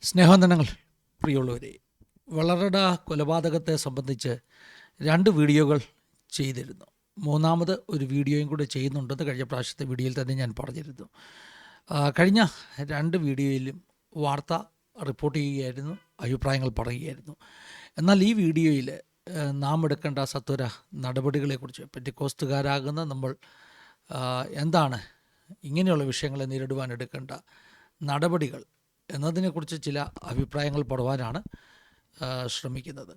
സ്നേഹവന്ദനങ്ങൾ പ്രിയമുള്ളവരെ, വളറട കൊലപാതകത്തെ സംബന്ധിച്ച് 2 വീഡിയോകൾ ചെയ്തിരുന്നു. മൂന്നാമത് ഒരു വീഡിയോയും കൂടെ ചെയ്യുന്നുണ്ടെന്ന് കഴിഞ്ഞ പ്രാവശ്യത്തെ വീഡിയോയിൽ തന്നെ ഞാൻ പറഞ്ഞിരുന്നു. കഴിഞ്ഞ 2 വീഡിയോയിലും വാർത്ത റിപ്പോർട്ട് ചെയ്യുകയായിരുന്നു, അഭിപ്രായങ്ങൾ പറയുകയായിരുന്നു. എന്നാൽ ഈ വീഡിയോയിൽ നാം എടുക്കേണ്ട സത്വര നടപടികളെക്കുറിച്ച്, പെന്തിക്കോസ്തുകാരാകുന്ന നമ്മൾ എന്താണ് ഇങ്ങനെയുള്ള വിഷയങ്ങളെ നേരിടുവാൻ എടുക്കേണ്ട നടപടികൾ എന്നതിനെക്കുറിച്ച് ചില അഭിപ്രായങ്ങൾ പറയുവാനാണ് ശ്രമിക്കുന്നത്.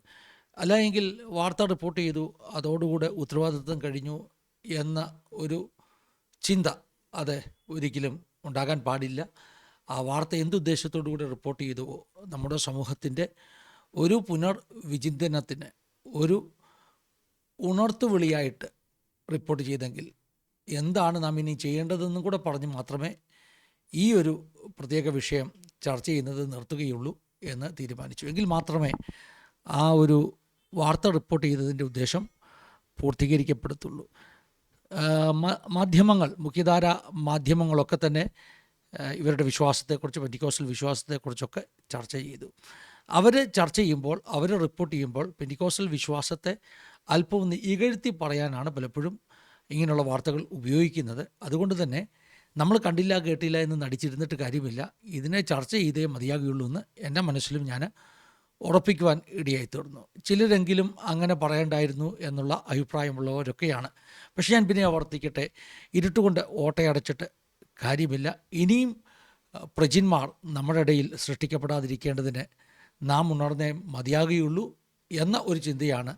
അല്ല എങ്കിൽ വാർത്ത റിപ്പോർട്ട് ചെയ്തു, അതോടുകൂടെ ഉത്തരവാദിത്വം കഴിഞ്ഞു എന്ന ഒരു ചിന്ത അത് ഒരിക്കലും ഉണ്ടാകാൻ പാടില്ല. ആ വാർത്ത എന്തുദ്ദേശത്തോടു കൂടി റിപ്പോർട്ട് ചെയ്തുവോ, നമ്മുടെ സമൂഹത്തിൻ്റെ ഒരു പുനർവിചിന്തനത്തിന് ഒരു ഉണർത്തുവിളിയായിട്ട് റിപ്പോർട്ട് ചെയ്തെങ്കിൽ എന്താണ് നാം ഇനി ചെയ്യേണ്ടതെന്നും കൂടെ പറഞ്ഞ് മാത്രമേ ഈ ഒരു പ്രത്യേക വിഷയം ചർച്ച ചെയ്യുന്നത് നിർത്തുകയുള്ളൂ എന്ന് തീരുമാനിച്ചു. എങ്കിൽ മാത്രമേ ആ ഒരു വാർത്ത റിപ്പോർട്ട് ചെയ്തതിൻ്റെ ഉദ്ദേശം പൂർത്തീകരിക്കപ്പെടുത്തുള്ളൂ. മാധ്യമങ്ങൾ, മുഖ്യധാര മാധ്യമങ്ങളൊക്കെ തന്നെ ഇവരുടെ വിശ്വാസത്തെക്കുറിച്ച്, പെന്തിക്കോസ്റ്റൽ വിശ്വാസത്തെക്കുറിച്ചൊക്കെ ചർച്ച ചെയ്തു. അവർ ചർച്ച ചെയ്യുമ്പോൾ, അവർ റിപ്പോർട്ട് ചെയ്യുമ്പോൾ പെന്തിക്കോസ്റ്റൽ വിശ്വാസത്തെ അല്പം ഒന്ന് ഇകഴ്ത്തി പറയാനാണ് പലപ്പോഴും ഇങ്ങനെയുള്ള വാർത്തകൾ ഉപയോഗിക്കുന്നത്. അതുകൊണ്ട് തന്നെ നമ്മൾ കണ്ടില്ല കേട്ടില്ല എന്ന് നടിച്ചിരുന്നിട്ട് കാര്യമില്ല, ഇതിനെ ചർച്ച ചെയ്തേ മതിയാകുകയുള്ളൂ എന്ന് എൻ്റെ മനസ്സിലും ഞാൻ ഉറപ്പിക്കുവാൻ ഇടയായിത്തീർന്നു. ചിലരെങ്കിലും അങ്ങനെ പറയണ്ടായിരുന്നു എന്നുള്ള അഭിപ്രായമുള്ളവരൊക്കെയാണ്. പക്ഷേ ഞാൻ പിന്നെ ആവർത്തിക്കട്ടെ, ഇരുട്ടുകൊണ്ട് ഓട്ടയടച്ചിട്ട് കാര്യമില്ല. ഇനിയും പ്രജിന്മാർ നമ്മുടെ ഇടയിൽ സൃഷ്ടിക്കപ്പെടാതിരിക്കേണ്ടതിന് നാം ഉണർന്നേ മതിയാകുകയുള്ളൂ എന്ന ഒരു ചിന്തയാണ്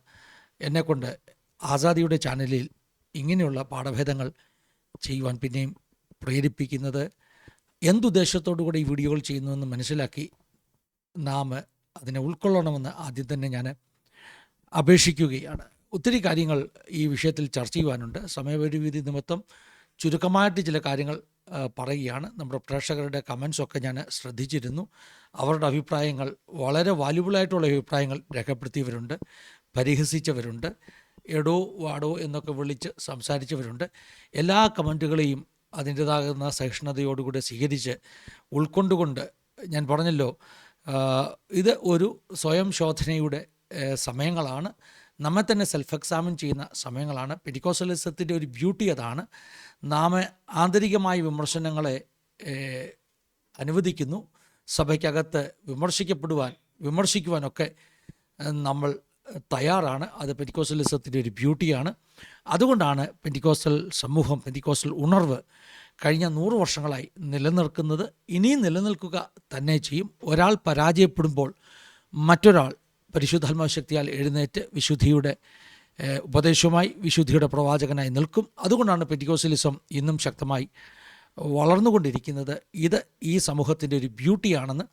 എന്നെക്കൊണ്ട് ആസാദിയുടെ ചാനലിൽ ഇങ്ങനെയുള്ള പാഠഭേദങ്ങൾ ചെയ്യുവാൻ പിന്നെയും പ്രേരിപ്പിക്കുന്നത്. എന്തുദ്ദേശത്തോടു കൂടി ഈ വീഡിയോകൾ ചെയ്യുന്നുവെന്ന് മനസ്സിലാക്കി നാം അതിനെ ഉൾക്കൊള്ളണമെന്ന് ആദ്യം തന്നെ ഞാൻ അപേക്ഷിക്കുകയാണ്. ഒത്തിരി കാര്യങ്ങൾ ഈ വിഷയത്തിൽ ചർച്ച ചെയ്യുവാനുണ്ട്. സമയപരിമിതി നിമിത്തം ചുരുക്കമായിട്ട് ചില കാര്യങ്ങൾ പറയുകയാണ്. നമ്മുടെ പ്രേക്ഷകരുടെ കമൻസൊക്കെ ഞാൻ ശ്രദ്ധിച്ചിരുന്നു. അവരുടെ അഭിപ്രായങ്ങൾ വളരെ വാല്യുബിളായിട്ടുള്ള അഭിപ്രായങ്ങൾ രേഖപ്പെടുത്തിയവരുണ്ട്, പരിഹസിച്ചവരുണ്ട്, എടോ വാടോ എന്നൊക്കെ വിളിച്ച് സംസാരിച്ചവരുണ്ട്. എല്ലാ കമൻറ്റുകളെയും അതിൻ്റേതാകുന്ന സഹിഷ്ണുതയോടുകൂടി സ്വീകരിച്ച് ഉൾക്കൊണ്ടുകൊണ്ട്, ഞാൻ പറഞ്ഞല്ലോ, ഇത് ഒരു സ്വയം ശോധനയുടെ സമയങ്ങളാണ്, നമ്മെ തന്നെ സെൽഫ് എക്സാമിൻ ചെയ്യുന്ന സമയങ്ങളാണ്. പെന്തിക്കോസ്റ്റലിസത്തിൻ്റെ ഒരു ബ്യൂട്ടി അതാണ്. നാം ആന്തരികമായ വിമർശനങ്ങളെ അനുവദിക്കുന്നു. സഭയ്ക്കകത്ത് വിമർശിക്കുവാനൊക്കെ നമ്മൾ തയ്യാറാണ്. അത് പെന്തിക്കോസ്റ്റലിസത്തിൻ്റെ ഒരു ബ്യൂട്ടിയാണ്. അതുകൊണ്ടാണ് പെന്തിക്കോസ്റ്റൽ സമൂഹം, പെന്തിക്കോസ്റ്റൽ ഉണർവ് കഴിഞ്ഞ 100 വർഷങ്ങളായി നിലനിൽക്കുന്നത്. ഇനിയും നിലനിൽക്കുക തന്നെ ചെയ്യും. ഒരാൾ പരാജയപ്പെടുമ്പോൾ മറ്റൊരാൾ പരിശുദ്ധാത്മാവ് ശക്തിയാൽ എഴുന്നേറ്റ് വിശുദ്ധിയുടെ ഉപദേശവുമായി, വിശുദ്ധിയുടെ പ്രവാചകനായി നിൽക്കും. അതുകൊണ്ടാണ് പെന്തിക്കോസ്റ്റലിസം ഇന്നും ശക്തമായി വളർന്നുകൊണ്ടിരിക്കുന്നത്. ഇത് ഈ സമൂഹത്തിൻ്റെ ഒരു ബ്യൂട്ടിയാണെന്ന്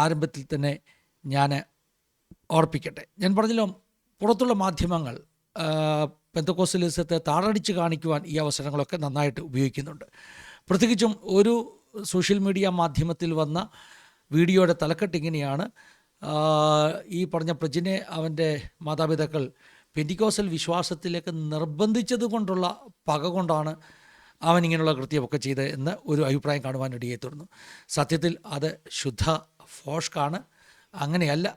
ആരംഭത്തിൽ തന്നെ ഞാൻ ഓർപ്പിക്കട്ടെ. ഞാൻ പറഞ്ഞല്ലോ, പുറത്തുള്ള മാധ്യമങ്ങൾ പെന്തക്കോസ്റ്റലിസത്തെ താറടിച്ച് കാണിക്കുവാൻ ഈ അവസരങ്ങളൊക്കെ നന്നായിട്ട് ഉപയോഗിക്കുന്നുണ്ട്. പ്രത്യേകിച്ചും ഒരു സോഷ്യൽ മീഡിയ മാധ്യമത്തിൽ വന്ന വീഡിയോയുടെ തലക്കെട്ട് ഇങ്ങനെയാണ്: ഈ പറഞ്ഞ പ്രജിനെ അവൻ്റെ മാതാപിതാക്കൾ പെന്തിക്കോസ്റ്റൽ വിശ്വാസത്തിലേക്ക് നിർബന്ധിച്ചത് കൊണ്ടുള്ള പക കൊണ്ടാണ് അവൻ ഇങ്ങനെയുള്ള കൃത്യമൊക്കെ ചെയ്തത് എന്ന് ഒരു അഭിപ്രായം കാണുവാൻ ഇടയെത്തുന്നു. സത്യത്തിൽ അത് ശുദ്ധ ഫോഷ്കാണ്. അങ്ങനെയല്ല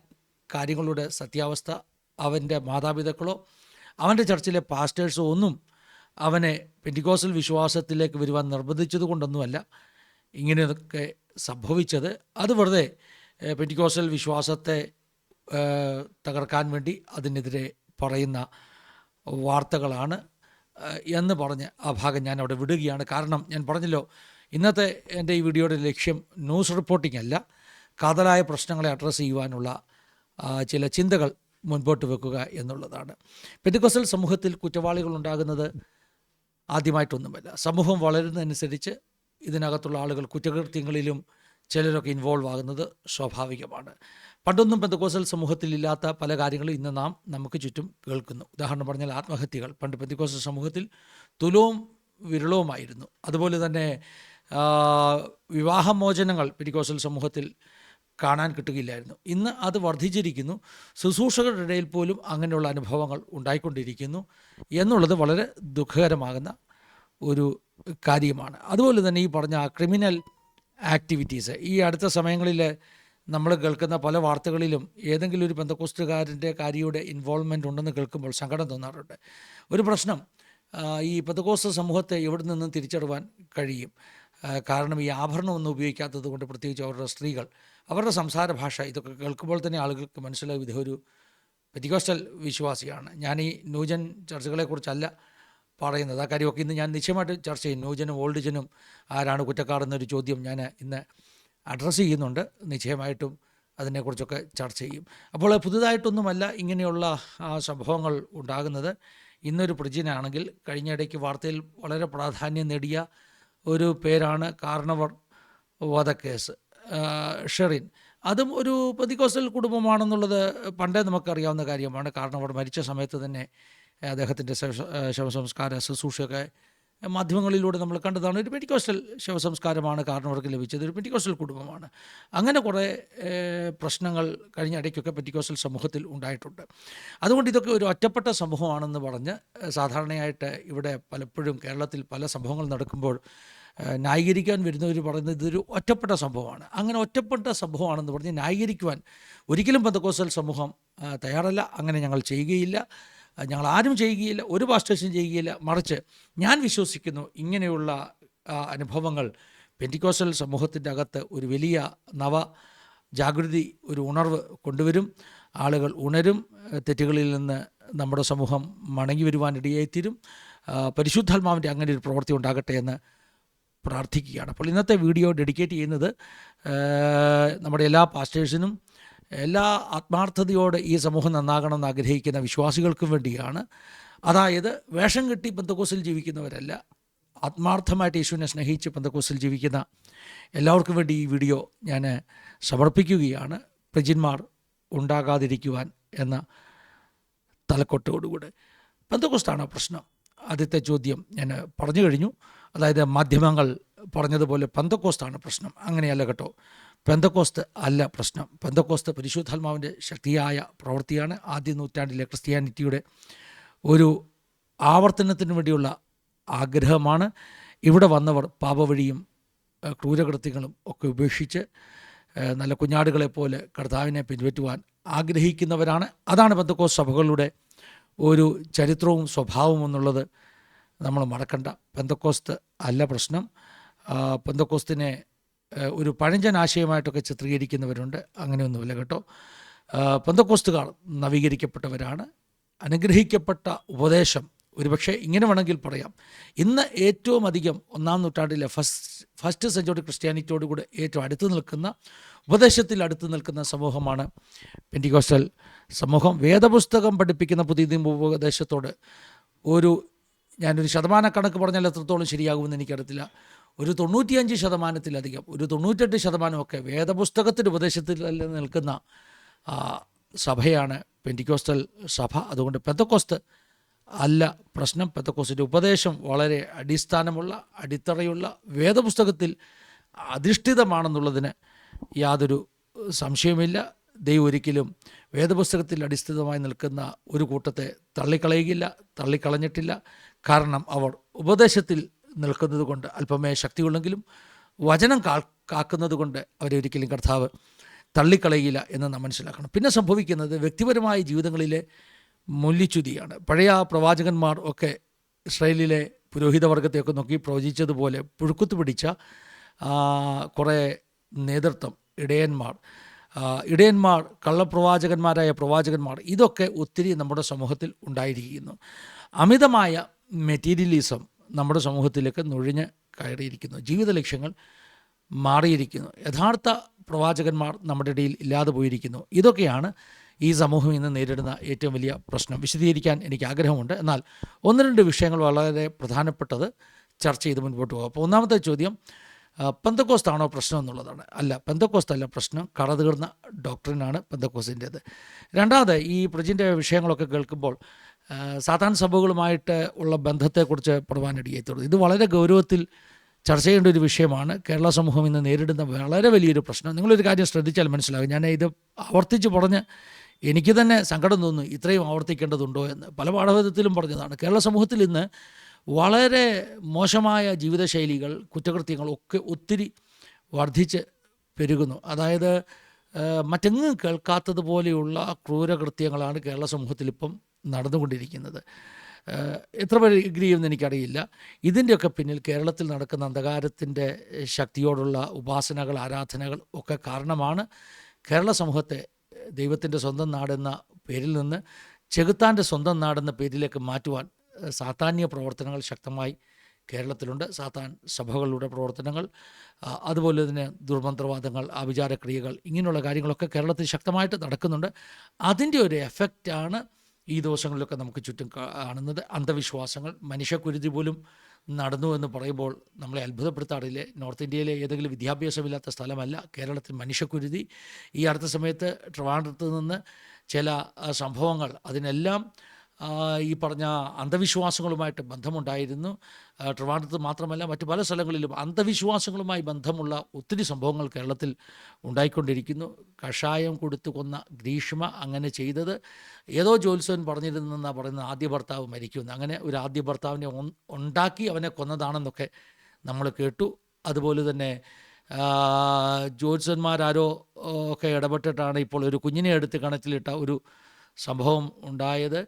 കാര്യങ്ങളുടെ സത്യാവസ്ഥ. അവൻ്റെ മാതാപിതാക്കളോ അവൻ്റെ ചർച്ചിലെ പാസ്റ്റേഴ്സോ ഒന്നും അവനെ പെന്തിക്കോസ്റ്റൽ വിശ്വാസത്തിലേക്ക് വരുവാൻ നിർബന്ധിച്ചത് കൊണ്ടൊന്നുമല്ല ഇങ്ങനെയൊക്കെ സംഭവിച്ചത്. അത് വെറുതെ പെന്തിക്കോസ്റ്റൽ വിശ്വാസത്തെ തകർക്കാൻ വേണ്ടി അതിനെതിരെ പറയുന്ന വാർത്തകളാണ് എന്ന് പറഞ്ഞ് ആ ഭാഗം ഞാൻ അവിടെ വിടുകയാണ്. കാരണം ഞാൻ പറഞ്ഞല്ലോ, ഇന്നത്തെ എൻ്റെ ഈ വീഡിയോയുടെ ലക്ഷ്യം ന്യൂസ് റിപ്പോർട്ടിംഗ് അല്ല, കാതലായ പ്രശ്നങ്ങളെ അഡ്രസ്സ് ചെയ്യുവാനുള്ള ചില ചിന്തകൾ മുൻപോട്ട് വെക്കുക എന്നുള്ളതാണ്. പെന്തിക്കോസ്റ്റൽ സമൂഹത്തിൽ കുറ്റവാളികൾ ഉണ്ടാകുന്നത് ആദ്യമായിട്ടൊന്നുമല്ല. സമൂഹം വളരുന്നതനുസരിച്ച് ഇതിനകത്തുള്ള ആളുകൾ കുറ്റകൃത്യങ്ങളിലും ചിലരൊക്കെ ഇൻവോൾവ് ആകുന്നത് സ്വാഭാവികമാണ്. പണ്ടൊന്നും പെന്തക്കോസ്റ്റൽ സമൂഹത്തിൽ ഇല്ലാത്ത പല കാര്യങ്ങളും ഇന്ന് നമുക്ക് ചുറ്റും കേൾക്കുന്നു. ഉദാഹരണം പറഞ്ഞാൽ ആത്മഹത്യകൾ പണ്ട് പെന്തക്കോസ്റ്റൽ സമൂഹത്തിൽ തുലവും വിരളവുമായിരുന്നു. അതുപോലെ തന്നെ വിവാഹമോചനങ്ങൾ പെന്തക്കോസ്റ്റൽ സമൂഹത്തിൽ കാണാൻ കിട്ടുകയില്ലായിരുന്നു. ഇന്ന് അത് വർദ്ധിച്ചിരിക്കുന്നു. ശുശ്രൂഷകരുടെ ഇടയിൽ പോലും അങ്ങനെയുള്ള അനുഭവങ്ങൾ ഉണ്ടായിക്കൊണ്ടിരിക്കുന്നു എന്നുള്ളത് വളരെ ദുഃഖകരമാകുന്ന ഒരു കാര്യമാണ്. അതുപോലെ തന്നെ ഈ പറഞ്ഞ ക്രിമിനൽ ആക്ടിവിറ്റീസ് ഈ അടുത്ത സമയങ്ങളിൽ നമ്മൾ കേൾക്കുന്ന പല വാർത്തകളിലും ഏതെങ്കിലും ഒരു പെന്തക്കോസ്റ്റുകാരൻ്റെ കാര്യയുടെ ഇൻവോൾവ്മെൻ്റ് ഉണ്ടെന്ന് കേൾക്കുമ്പോൾ സങ്കടം തോന്നാറുണ്ട്. ഒരു പ്രശ്നം, ഈ പെന്തക്കോസ്ത് സമൂഹത്തെ എവിടെ നിന്നും തിരിച്ചറിവാൻ കഴിയും. കാരണം ഈ ആഭരണമൊന്നും ഉപയോഗിക്കാത്തത് കൊണ്ട്, പ്രത്യേകിച്ച് അവരുടെ സ്ത്രീകൾ, അവരുടെ സംസാര ഭാഷ, ഇതൊക്കെ കേൾക്കുമ്പോൾ തന്നെ ആളുകൾക്ക് മനസ്സിലാവും ഇദ്ദേഹം ഒരു പെന്തിക്കോസ്റ്റൽ വിശ്വാസിയാണ്. ഞാൻ ഈ ന്യൂജൻ ചർച്ചകളെക്കുറിച്ചല്ല പറയുന്നത്. ആ കാര്യമൊക്കെ ഇന്ന് ഞാൻ നിശ്ചയമായിട്ട് ചർച്ച ചെയ്യും. ന്യൂജനും ഓൾഡ് ജനും ആരാണ് കുറ്റക്കാർ എന്നൊരു ചോദ്യം ഞാൻ ഇന്ന് അഡ്രസ്സ് ചെയ്യുന്നുണ്ട്. നിശ്ചയമായിട്ടും അതിനെക്കുറിച്ചൊക്കെ ചർച്ച ചെയ്യും. അപ്പോൾ പുതുതായിട്ടൊന്നുമല്ല ഇങ്ങനെയുള്ള സംഭവങ്ങൾ ഉണ്ടാകുന്നത്. ഇന്നൊരു പ്രജിനാണെങ്കിൽ കഴിഞ്ഞ ഇടയ്ക്ക് വാർത്തയിൽ വളരെ പ്രാധാന്യം നേടിയ ഒരു പേരാണ് കാർണവർ വധക്കേസ്. ഷെറിൻ, അതും ഒരു പെന്തിക്കോസ്റ്റൽ കുടുംബമാണെന്നുള്ളത് പണ്ടേ നമുക്കറിയാവുന്ന കാര്യമാണ്. കാർണവർ മരിച്ച സമയത്ത് തന്നെ അദ്ദേഹത്തിൻ്റെ ശവസംസ്കാര ശുശ്രൂഷയൊക്കെ മാധ്യമങ്ങളിലൂടെ നമ്മൾ കണ്ടതാണ്. ഒരു പെന്തിക്കോസ്റ്റൽ ശവസംസ്കാരമാണ് കാർണവർക്ക് ലഭിച്ചത്. ഒരു പെന്തിക്കോസ്റ്റൽ കുടുംബമാണ്. അങ്ങനെ കുറേ പ്രശ്നങ്ങൾ കഴിഞ്ഞ ഇടയ്ക്കൊക്കെ പെന്തിക്കോസ്റ്റൽ സമൂഹത്തിൽ ഉണ്ടായിട്ടുണ്ട്. അതുകൊണ്ട് ഇതൊക്കെ ഒരു ഒറ്റപ്പെട്ട സമൂഹമാണെന്ന് പറഞ്ഞ് സാധാരണയായിട്ട് ഇവിടെ പലപ്പോഴും കേരളത്തിൽ പല സംഭവങ്ങൾ നടക്കുമ്പോൾ ന്യായീകരിക്കാൻ വരുന്നവർ പറയുന്നത് ഇതൊരു ഒറ്റപ്പെട്ട സംഭവമാണ്. അങ്ങനെ ഒറ്റപ്പെട്ട സംഭവമാണെന്ന് പറഞ്ഞ് ന്യായീകരിക്കുവാൻ ഒരിക്കലും പെന്തക്കോസ്റ്റൽ സമൂഹം തയ്യാറല്ല. അങ്ങനെ ഞങ്ങൾ ചെയ്യുകയില്ല, ഞങ്ങൾ ആരും ചെയ്യുകയില്ല, ഒരു പാസ്റ്റേഴ്സും ചെയ്യുകയില്ല. മറിച്ച് ഞാൻ വിശ്വസിക്കുന്നു ഇങ്ങനെയുള്ള അനുഭവങ്ങൾ പെന്തിക്കോസ്റ്റൽ സമൂഹത്തിൻ്റെ അകത്ത് ഒരു വലിയ ജാഗൃതി, ഒരു ഉണർവ് കൊണ്ടുവരും. ആളുകൾ ഉണരും, തെറ്റുകളിൽ നിന്ന് നമ്മുടെ സമൂഹം മടങ്ങി വരുവാനിടയായിത്തീരും. പരിശുദ്ധാത്മാവിൻ്റെ അങ്ങനെ ഒരു പ്രവൃത്തി ഉണ്ടാകട്ടെ എന്ന് പ്രാർത്ഥിക്കുകയാണ്. അപ്പോൾ ഇന്നത്തെ വീഡിയോ ഡെഡിക്കേറ്റ് ചെയ്യുന്നത് നമ്മുടെ എല്ലാ പാസ്റ്റേഴ്സിനും, എല്ലാ ആത്മാർത്ഥതയോടെ ഈ സമൂഹം നന്നാകണമെന്ന് ആഗ്രഹിക്കുന്ന വിശ്വാസികൾക്കും വേണ്ടിയാണ്. അതായത് വേഷം കെട്ടി പെന്തക്കോസ്തിൽ ജീവിക്കുന്നവരല്ല, ആത്മാർത്ഥമായിട്ട് യേശുവിനെ സ്നേഹിച്ച് പെന്തക്കോസ്തിൽ ജീവിക്കുന്ന എല്ലാവർക്കും വേണ്ടി ഈ വീഡിയോ ഞാൻ സമർപ്പിക്കുകയാണ്. പ്രജിന്മാർ ഉണ്ടാകാതിരിക്കുവാൻ എന്ന തലക്കൊട്ടോടുകൂടെ. പെന്തക്കോസ്താണോ പ്രശ്നം? ആദ്യത്തെ ചോദ്യം ഞാൻ പറഞ്ഞു കഴിഞ്ഞു. അതായത് മാധ്യമങ്ങൾ പറഞ്ഞതുപോലെ പെന്തക്കോസ്താണ് പ്രശ്നം. അങ്ങനെയല്ല കേട്ടോ. പെന്തക്കോസ്ത് അല്ല പ്രശ്നം. പെന്തക്കോസ്ത് പരിശുദ്ധാത്മാവിൻ്റെ ശക്തിയായ പ്രവൃത്തിയാണ്. ആദ്യ നൂറ്റാണ്ടിലെ ക്രിസ്ത്യാനിറ്റിയുടെ ഒരു ആവർത്തനത്തിന് വേണ്ടിയുള്ള ആഗ്രഹമാണ്. ഇവിടെ വന്നവർ പാപവഴിയും ക്രൂരകൃത്യങ്ങളും ഒക്കെ ഉപേക്ഷിച്ച് നല്ല കുഞ്ഞാടുകളെപ്പോലെ കർത്താവിനെ പിൻപറ്റുവാൻ ആഗ്രഹിക്കുന്നവരാണ്. അതാണ് പെന്തക്കോസ്ത് സഭകളുടെ ഒരു ചരിത്രവും സ്വഭാവവും എന്നുള്ളത് നമ്മൾ മറക്കണ്ട. പെന്തക്കോസ്ത് അല്ല പ്രശ്നം. പെന്തക്കോസ്തിനെ ഒരു പഴഞ്ചൻ ആശയമായിട്ടൊക്കെ ചിത്രീകരിക്കുന്നവരുണ്ട്. അങ്ങനെയൊന്നുമില്ല കേട്ടോ. പെന്തക്കോസ്തുകാർ നവീകരിക്കപ്പെട്ടവരാണ്. അനുഗ്രഹിക്കപ്പെട്ട ഉപദേശം, ഒരുപക്ഷെ ഇങ്ങനെ വേണമെങ്കിൽ പറയാം, ഇന്ന് ഏറ്റവും അധികം ഒന്നാം നൂറ്റാണ്ടിലെ ഫസ്റ്റ് സെഞ്ചുറി ക്രിസ്ത്യാനിറ്റിയോട് കൂടെ ഏറ്റവും അടുത്ത് നിൽക്കുന്ന, ഉപദേശത്തിൽ അടുത്ത് നിൽക്കുന്ന സമൂഹമാണ് പെന്തിക്കോസ്റ്റൽ സമൂഹം. വേദപുസ്തകം പഠിപ്പിക്കുന്ന പുതിയ ഉപദേശത്തോട് ഞാനൊരു ശതമാനക്കണക്ക് പറഞ്ഞാൽ എത്രത്തോളം ശരിയാകുമെന്ന് എനിക്കറിയത്തില്ല. ഒരു 95%, ഒരു 98% വേദപുസ്തകത്തിൻ്റെ ഉപദേശത്തിൽ നിൽക്കുന്ന സഭയാണ് പെന്തിക്കോസ്റ്റൽ സഭ. അതുകൊണ്ട് പെന്തക്കോസ്ത് അല്ല പ്രശ്നം. പെന്തക്കോസ്തിൻ്റെ ഉപദേശം വളരെ അടിസ്ഥാനമുള്ള, അടിത്തറയുള്ള, വേദപുസ്തകത്തിൽ അധിഷ്ഠിതമാണെന്നുള്ളതിന് യാതൊരു സംശയമില്ല. ദൈവം ഒരിക്കലും വേദപുസ്തകത്തിൽ അടിസ്ഥിതമായി നിൽക്കുന്ന ഒരു കൂട്ടത്തെ തള്ളിക്കളയുകയില്ല, തള്ളിക്കളഞ്ഞിട്ടില്ല. കാരണം അവർ ഉപദേശത്തിൽ നിൽക്കുന്നത് കൊണ്ട്, അല്പമേ ശക്തിയുള്ളെങ്കിലും വചനം കാക്കുന്നത് കൊണ്ട് അവരെ ഒരിക്കലും കർത്താവ് തള്ളിക്കളയില്ല എന്ന് നാം മനസ്സിലാക്കണം. പിന്നെ സംഭവിക്കുന്നത് വ്യക്തിപരമായ ജീവിതങ്ങളിലെ മൂല്യച്യുതിയാണ്. പഴയ പ്രവാചകന്മാർ ഒക്കെ ഇസ്രായേലിലെ പുരോഹിതവർഗത്തെയൊക്കെ നോക്കി പ്രവചിച്ചതുപോലെ പുഴുക്കുത്തു പിടിച്ച കുറേ നേതൃത്വം, ഇടയന്മാർ, കള്ളപ്രവാചകന്മാരായ പ്രവാചകന്മാർ, ഇതൊക്കെ ഒത്തിരി നമ്മുടെ സമൂഹത്തിൽ ഉണ്ടായിരിക്കുന്നു. അമിതമായ മെറ്റീരിയലിസം നമ്മുടെ സമൂഹത്തിലേക്ക് നുഴഞ്ഞ് കയറിയിരിക്കുന്നു. ജീവിത ലക്ഷ്യങ്ങൾ മാറിയിരിക്കുന്നു. യഥാർത്ഥ പ്രവാചകന്മാർ നമ്മുടെ ഇടയിൽ ഇല്ലാതെ പോയിരിക്കുന്നു. ഇതൊക്കെയാണ് ഈ സമൂഹം ഇന്ന് നേരിടുന്ന ഏറ്റവും വലിയ പ്രശ്നം. വിശദീകരിക്കാൻ എനിക്ക് ആഗ്രഹമുണ്ട്. എന്നാൽ 1-2 വിഷയങ്ങൾ വളരെ പ്രധാനപ്പെട്ടത് ചർച്ച ചെയ്ത് മുൻപോട്ട് പോകാം. അപ്പോൾ ഒന്നാമത്തെ ചോദ്യം, പെന്തക്കോസ്താണോ പ്രശ്നം എന്നുള്ളതാണ്. അല്ല, പെന്തക്കോസ്തല്ല പ്രശ്നം. കടതീർന്ന ഡോക്ട്രിനാണ് പെന്തക്കോസ്തിൻ്റേത്. രണ്ടാമത്, ഈ പ്രജിൻ്റെ വിഷയങ്ങളൊക്കെ കേൾക്കുമ്പോൾ സാത്താൻ സഭകളുമായിട്ട് ഉള്ള ബന്ധത്തെക്കുറിച്ച് പഠിക്കാനിടയായിത്തുള്ളൂ. ഇത് വളരെ ഗൗരവത്തിൽ ചർച്ച ചെയ്യേണ്ട ഒരു വിഷയമാണ്. കേരള സമൂഹം ഇന്ന് നേരിടുന്ന വളരെ വലിയൊരു പ്രശ്നം. നിങ്ങളൊരു കാര്യം ശ്രദ്ധിച്ചാൽ മനസ്സിലാകും. ഞാൻ ഇത് ആവർത്തിച്ച് പറഞ്ഞ് എനിക്ക് തന്നെ സങ്കടം തോന്നുന്നു, ഇത്രയും ആവർത്തിക്കേണ്ടതുണ്ടോ എന്ന്. പല പാഠഭാഗത്തിലും പറഞ്ഞതാണ്. കേരള സമൂഹത്തിൽ ഇന്ന് വളരെ മോശമായ ജീവിതശൈലികൾ, കുറ്റകൃത്യങ്ങളൊക്കെ ഒത്തിരി വർദ്ധിച്ച് പെരുകുന്നു. അതായത് മറ്റെങ്ങും കേൾക്കാത്തതുപോലെയുള്ള ക്രൂരകൃത്യങ്ങളാണ് കേരള സമൂഹത്തിലിപ്പം നടന്നുകൊണ്ടിരിക്കുന്നത്. എത്ര ഡിഗ്രിയെന്ന് എനിക്കറിയില്ല. ഇതിൻ്റെയൊക്കെ പിന്നിൽ കേരളത്തിൽ നടക്കുന്ന അന്ധകാരത്തിൻ്റെ ശക്തിയോടുള്ള ഉപാസനകൾ, ആരാധനകൾ ഒക്കെ കാരണമാണ്. കേരള സമൂഹത്തെ ദൈവത്തിൻ്റെ സ്വന്തം നാടെന്ന പേരിൽ നിന്ന് ചെകുത്താൻ്റെ സ്വന്തം നാടെന്ന പേരിലേക്ക് മാറ്റുവാൻ സാത്താന്യ പ്രവർത്തനങ്ങൾ ശക്തമായി കേരളത്തിലുണ്ട്. സാത്താൻ സഭകളുടെ പ്രവർത്തനങ്ങൾ, അതുപോലെ തന്നെ ദുർമന്ത്രവാദങ്ങൾ, ആഭിചാരക്രിയകൾ, ഇങ്ങനെയുള്ള കാര്യങ്ങളൊക്കെ കേരളത്തിൽ ശക്തമായിട്ട് നടക്കുന്നുണ്ട്. അതിൻ്റെ ഒരു എഫക്റ്റാണ് ഈ ദിവസങ്ങളിലൊക്കെ നമുക്ക് ചുറ്റും കാണുന്നത്. അന്ധവിശ്വാസങ്ങൾ, മനുഷ്യക്കുരുതി പോലും നടന്നു എന്ന് പറയുമ്പോൾ നമ്മളെ അത്ഭുതപ്പെടുത്താറില്ലേ? നോർത്ത് ഇന്ത്യയിലെ ഏതെങ്കിലും വിദ്യാഭ്യാസമില്ലാത്ത സ്ഥലമല്ല കേരളത്തിൽ മനുഷ്യക്കുരുതി. ഈ അടുത്ത സമയത്ത് ട്രിവാൻഡ്രത്ത് നിന്ന് ചില സംഭവങ്ങൾ, അതിനെല്ലാം ഈ പറഞ്ഞ അന്ധവിശ്വാസങ്ങളുമായിട്ട് ബന്ധമുണ്ടായിരുന്നു. ട്രിവാൻഡ്രത്ത് മാത്രമല്ല മറ്റ് പല സ്ഥലങ്ങളിലും അന്ധവിശ്വാസങ്ങളുമായി ബന്ധമുള്ള ഒത്തിരി സംഭവങ്ങൾ കേരളത്തിൽ ഉണ്ടായിക്കൊണ്ടിരിക്കുന്നു. കഷായം കൊടുത്തു കൊന്ന ഗ്രീഷ്മ അങ്ങനെ ചെയ്തത് ഏതോ ജ്യോത്സ്യൻ പറഞ്ഞിരുന്നെന്നാണ് പറയുന്നത്. ആദ്യ ഭർത്താവ് മരിക്കുമെന്ന്. അങ്ങനെ ഒരു ആദ്യ ഭർത്താവിനെ ഉണ്ടാക്കി അവനെ കൊന്നതാണെന്നൊക്കെ നമ്മൾ കേട്ടു. അതുപോലെ തന്നെ ജ്യോത്സ്യന്മാരാരോ ഒക്കെ ഇടപെട്ടിട്ടാണ് ഇപ്പോൾ ഒരു കുഞ്ഞിനെ എടുത്ത് കിണറ്റിലിട്ട ഒരു സംഭവം ഉണ്ടായത്.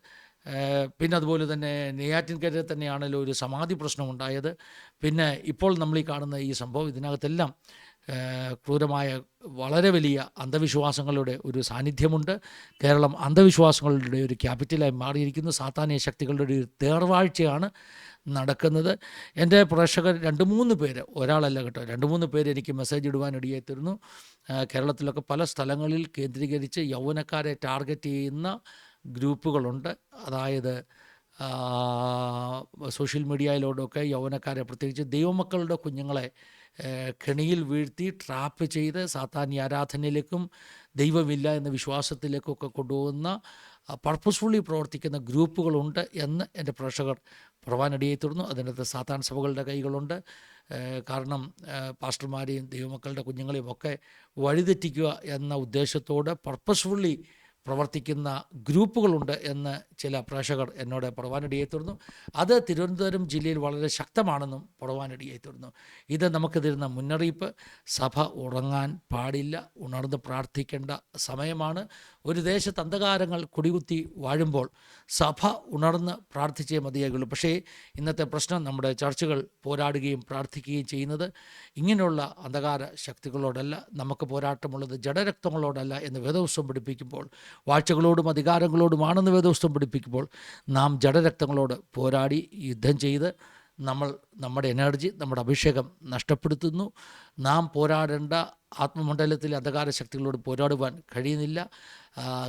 പിന്നെ അതുപോലെ തന്നെ നെയ്യാറ്റിൻകരയിൽ തന്നെയാണല്ലോ ഒരു സമാധി പ്രശ്നം ഉണ്ടായത്. പിന്നെ ഇപ്പോൾ നമ്മൾ ഈ കാണുന്ന ഈ സംഭവം, ഇതിനകത്തെല്ലാം ക്രൂരമായ വളരെ വലിയ അന്ധവിശ്വാസങ്ങളുടെ ഒരു സാന്നിധ്യമുണ്ട്. കേരളം അന്ധവിശ്വാസങ്ങളുടെ ഒരു ക്യാപിറ്റലായി മാറിയിരിക്കുന്നു. സാത്താന്യ ശക്തികളുടെ ഒരു തേർവാഴ്ചയാണ് നടക്കുന്നത്. എൻ്റെ പ്രേക്ഷകർ 2-3 പേര്, ഒരാളല്ല കേട്ടോ, 2-3 പേര് എനിക്ക് മെസ്സേജ് ഇടുവാനിടയായി തീർന്നു. കേരളത്തിലൊക്കെ പല സ്ഥലങ്ങളിൽ കേന്ദ്രീകരിച്ച് യൗവനക്കാരെ ടാർഗറ്റ് ചെയ്യുന്ന ഗ്രൂപ്പുകളുണ്ട്. അതായത് സോഷ്യൽ മീഡിയയിലൂടെയൊക്കെ യൗവനക്കാരെ, പ്രത്യേകിച്ച് ദൈവമക്കളുടെ കുഞ്ഞുങ്ങളെ കെണിയിൽ വീഴ്ത്തി ട്രാപ്പ് ചെയ്ത് സാത്താന്യ ആരാധനയിലേക്കും ദൈവമില്ല എന്ന വിശ്വാസത്തിലേക്കൊക്കെ കൊണ്ടുപോകുന്ന പർപ്പസ്ഫുള്ളി പ്രവർത്തിക്കുന്ന ഗ്രൂപ്പുകളുണ്ട് എന്ന് എൻ്റെ പ്രേക്ഷകർ പ്രവാനടിയായി തീർന്നു. അതിനകത്ത് സാത്താൻ സഭകളുടെ കൈകളുണ്ട്. കാരണം പാസ്റ്റർമാരെയും ദൈവമക്കളുടെ കുഞ്ഞുങ്ങളെയും ഒക്കെ വഴിതെറ്റിക്കുക എന്ന ഉദ്ദേശത്തോടെ പർപ്പസ്ഫുള്ളി പ്രവർത്തിക്കുന്ന ഗ്രൂപ്പുകളുണ്ട് എന്ന് ചില പ്രേക്ഷകർ എന്നോട് പറവാനിടയായി തീർന്നു. അത് തിരുവനന്തപുരം ജില്ലയിൽ വളരെ ശക്തമാണെന്നും പറവാനിടയായി തീർന്നു. ഇത് നമുക്ക് തരുന്ന മുന്നറിയിപ്പ്. സഭ ഉറങ്ങാൻ പാടില്ല, ഉണർന്ന് പ്രാർത്ഥിക്കേണ്ട സമയമാണ്. ഒരു ദേശത്ത് അന്ധകാരങ്ങൾ കൊടികുത്തി വാഴുമ്പോൾ സഭ ഉണർന്ന് പ്രാർത്ഥിച്ചേ മതിയാകുള്ളൂ. പക്ഷേ ഇന്നത്തെ പ്രശ്നം, നമ്മുടെ ചർച്ചുകൾ പോരാടുകയും പ്രാർത്ഥിക്കുകയും ചെയ്യുന്നത് ഇങ്ങനെയുള്ള അന്ധകാര ശക്തികളോടല്ല. നമുക്ക് പോരാട്ടമുള്ളത് ജഡരക്തങ്ങളോടല്ല എന്ന് വേദപുസ്തകം പഠിപ്പിക്കുമ്പോൾ, വാഴ്ചകളോടും അധികാരങ്ങളോടുമാണെന്ന് വേദപുസ്തകം പഠിപ്പിക്കുമ്പോൾ, നാം ജഡരക്തങ്ങളോട് പോരാടി യുദ്ധം ചെയ്ത് നമ്മൾ നമ്മുടെ എനർജി, നമ്മുടെ അഭിഷേകം നഷ്ടപ്പെടുത്തുന്നു. നാം പോരാടേണ്ട ആത്മമണ്ഡലത്തിലെ അന്ധകാര ശക്തികളോട് പോരാടുവാൻ കഴിയുന്നില്ല.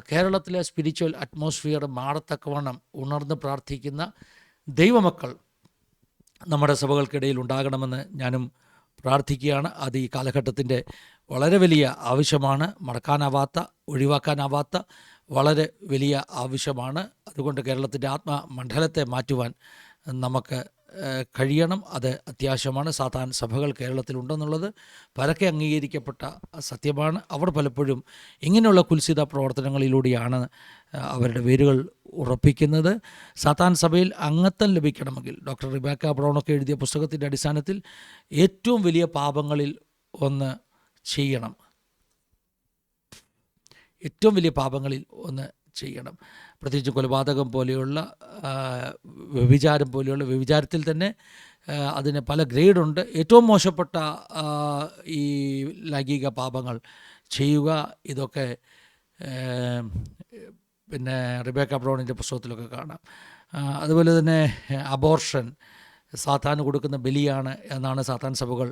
കേരളത്തിലെ സ്പിരിച്വൽ അറ്റ്മോസ്ഫിയർ മാറത്തക്കവണ്ണം ഉണർന്ന് പ്രാർത്ഥിക്കുന്ന ദൈവമക്കൾ നമ്മുടെ സഭകൾക്കിടയിൽ ഉണ്ടാകണമെന്ന് ഞാനും പ്രാർത്ഥിക്കുകയാണ്. അത് ഈ കാലഘട്ടത്തിൻ്റെ വളരെ വലിയ ആവശ്യമാണ്. മറക്കാനാവാത്ത, ഒഴിവാക്കാനാവാത്ത വളരെ വലിയ ആവശ്യമാണ്. അതുകൊണ്ട് കേരളത്തിൻ്റെ ആത്മമണ്ഡലത്തെ മാറ്റുവാൻ നമുക്ക് കഴിയണം. അത് അത്യാവശ്യമാണ്. സാത്താൻ സഭകൾ കേരളത്തിലുണ്ടെന്നുള്ളത് പരക്കെ അംഗീകരിക്കപ്പെട്ട സത്യമാണ്. അവർ പലപ്പോഴും ഇങ്ങനെയുള്ള കുൽസിത പ്രവർത്തനങ്ങളിലൂടെയാണ് അവരുടെ വേരുകൾ ഉറപ്പിക്കുന്നത്. സാത്താൻ സഭയിൽ അംഗത്വം ലഭിക്കണമെങ്കിൽ ഡോക്ടർ റിബേക്ക ബ്രൗണൊക്കെ എഴുതിയ പുസ്തകത്തിൻ്റെ അടിസ്ഥാനത്തിൽ ഏറ്റവും വലിയ പാപങ്ങളിൽ ഒന്ന് ചെയ്യണം. ഏറ്റവും വലിയ പാപങ്ങളിൽ ഒന്ന് ചെയ്യണം. പ്രത്യേകിച്ച് കൊലപാതകം പോലെയുള്ള, വ്യഭിചാരം പോലെയുള്ള, വ്യഭിചാരത്തിൽ തന്നെ അതിന് പല ഗ്രേഡുണ്ട്. ഏറ്റവും മോശപ്പെട്ട ഈ ലൈംഗിക പാപങ്ങൾ ചെയ്യുക, ഇതൊക്കെ പിന്നെ റിബേക്ക ബ്രൗണിൻ്റെ പുസ്തകത്തിലൊക്കെ കാണാം. അതുപോലെ തന്നെ അബോർഷൻ സാത്താന് കൊടുക്കുന്ന ബലിയാണ് എന്നാണ് സാത്താൻ സഭകൾ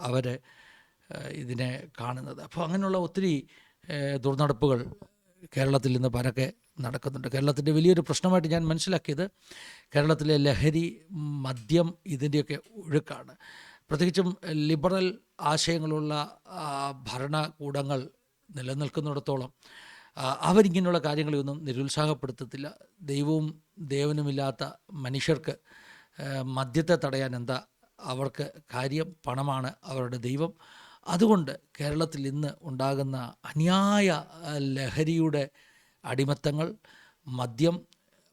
അവർ ഇതിനെ കാണുന്നത്. അപ്പോൾ അങ്ങനെയുള്ള ഒത്തിരി ദുർനടപ്പുകൾ കേരളത്തിൽ നിന്ന് പരക്കെ നടക്കുന്നുണ്ട്. കേരളത്തിൻ്റെ വലിയൊരു പ്രശ്നമായിട്ട് ഞാൻ മനസ്സിലാക്കിയത് കേരളത്തിലെ ലഹരി, മദ്യം, ഇതിൻ്റെയൊക്കെ ഒഴുക്കാണ്. പ്രത്യേകിച്ചും ലിബറൽ ആശയങ്ങളുള്ള ഭരണകൂടങ്ങൾ നിലനിൽക്കുന്നിടത്തോളം അവരിങ്ങനെയുള്ള കാര്യങ്ങളെയൊന്നും നിരുത്സാഹപ്പെടുത്തത്തില്ല. ദൈവവും ദേവനുമില്ലാത്ത മനുഷ്യർക്ക് മദ്യത്തെ തടയാൻ എന്താ അവർക്ക് കാര്യം? പണമാണ് അവരുടെ ദൈവം. അതുകൊണ്ട് കേരളത്തിൽ ഇന്ന് ഉണ്ടാകുന്ന അന്യായ ലഹരിയുടെ അടിമത്തങ്ങൾ, മദ്യം,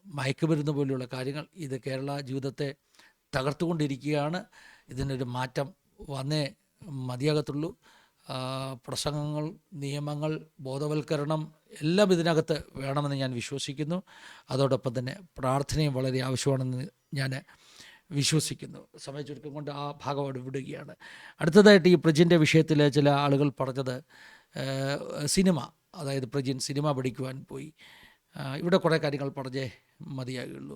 മയക്കുമരുന്ന് പോലെയുള്ള കാര്യങ്ങൾ, ഇത് കേരള ജീവിതത്തെ തകർത്തുകൊണ്ടിരിക്കുകയാണ്. ഇതിനൊരു മാറ്റം വന്നേ മതിയാകത്തുള്ളൂ. പ്രസംഗങ്ങൾ, നിയമങ്ങൾ, ബോധവൽക്കരണം എല്ലാം ഇതിനകത്ത് വേണമെന്ന് ഞാൻ വിശ്വസിക്കുന്നു. അതോടൊപ്പം തന്നെ പ്രാർത്ഥനയും വളരെ ആവശ്യമാണെന്ന് ഞാൻ വിശ്വസിക്കുന്നു. സമയ ചുരുക്കം കൊണ്ട് ആ ഭാഗം അവിടെ വിടുകയാണ്. അടുത്തതായിട്ട് ഈ പ്രജിൻ്റെ വിഷയത്തിൽ ചില ആളുകൾ പറഞ്ഞത് സിനിമ, അതായത് പ്രജിൻ സിനിമ പഠിക്കുവാൻ പോയി. ഇവിടെ കുറേ കാര്യങ്ങൾ പറഞ്ഞേ മതിയാകുള്ളൂ.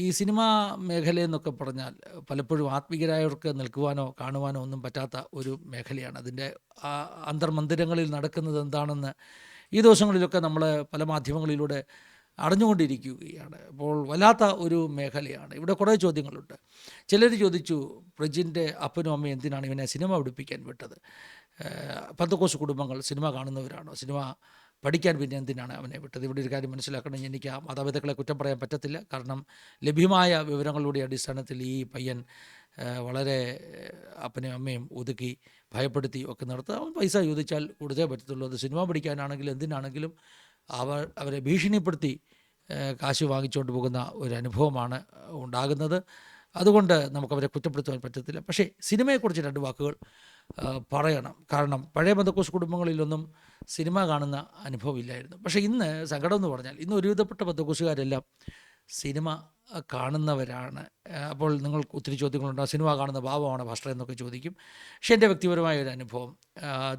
ഈ സിനിമാ മേഖലയെന്നൊക്കെ പറഞ്ഞാൽ പലപ്പോഴും ആത്മീയരായവർക്ക് നിൽക്കുവാനോ കാണുവാനോ ഒന്നും പറ്റാത്ത ഒരു മേഖലയാണ്. അതിൻ്റെ അന്തർമന്ദിരങ്ങളിൽ നടക്കുന്നത് എന്താണെന്ന് ഈ ദിവസങ്ങളിലൊക്കെ നമ്മൾ പല മാധ്യമങ്ങളിലൂടെ അറിഞ്ഞുകൊണ്ടിരിക്കുകയാണ്. അപ്പോൾ വല്ലാത്ത ഒരു മേഖലയാണ്. ഇവിടെ കുറേ ചോദ്യങ്ങളുണ്ട്. ചിലർ ചോദിച്ചു, പ്രജിൻ്റെ അപ്പനും അമ്മയും എന്തിനാണ് ഇവനെ സിനിമ പഠിപ്പിക്കാൻ വിട്ടത്? പെന്തക്കോസ്ത് കുടുംബങ്ങൾ സിനിമ കാണുന്നവരാണോ? സിനിമ പഠിക്കാൻ പിന്നെ എന്തിനാണ് അവനെ വിട്ടത്? ഇവിടെ ഒരു കാര്യം മനസ്സിലാക്കണം. എനിക്ക് ആ മാതാപിതാക്കളെ കുറ്റം പറയാൻ പറ്റത്തില്ല. കാരണം ലഭ്യമായ വിവരങ്ങളുടെ അടിസ്ഥാനത്തിൽ ഈ പയ്യൻ വളരെ അപ്പനെയും അമ്മയും ഒതുക്കി ഭയപ്പെടുത്തി ഒക്കെ നിർത്തുക. അവൻ പൈസ ചോദിച്ചാൽ കൊടുത്തേ പറ്റത്തുള്ളൂ. അത് സിനിമ പഠിക്കാനാണെങ്കിലും എന്തിനാണെങ്കിലും അവരെ ഭീഷണിപ്പെടുത്തി കാശ് വാങ്ങിച്ചുകൊണ്ട് പോകുന്ന ഒരു അനുഭവമാണ് ഉണ്ടാകുന്നത്. അതുകൊണ്ട് നമുക്കവരെ കുറ്റപ്പെടുത്തുവാൻ പറ്റത്തില്ല. പക്ഷേ സിനിമയെക്കുറിച്ച് 2 വാക്കുകൾ പറയണം. കാരണം പഴയ പെന്തക്കോസ്ത് കുടുംബങ്ങളിലൊന്നും സിനിമ കാണുന്ന അനുഭവമില്ലായിരുന്നു. പക്ഷേ ഇന്ന് സങ്കടം എന്ന് പറഞ്ഞാൽ ഇന്ന് ഒരുവിധപ്പെട്ട പെന്തക്കോസ്തുകാരെല്ലാം സിനിമ കാണുന്നവരാണ്. അപ്പോൾ നിങ്ങൾക്ക് ഒത്തിരി ചോദ്യങ്ങളുണ്ട്. സിനിമ കാണുന്ന ഭാവമാണ് പാസ്റ്റർ എന്നൊക്കെ ചോദിക്കും. പക്ഷേ എൻ്റെ വ്യക്തിപരമായ ഒരു അനുഭവം,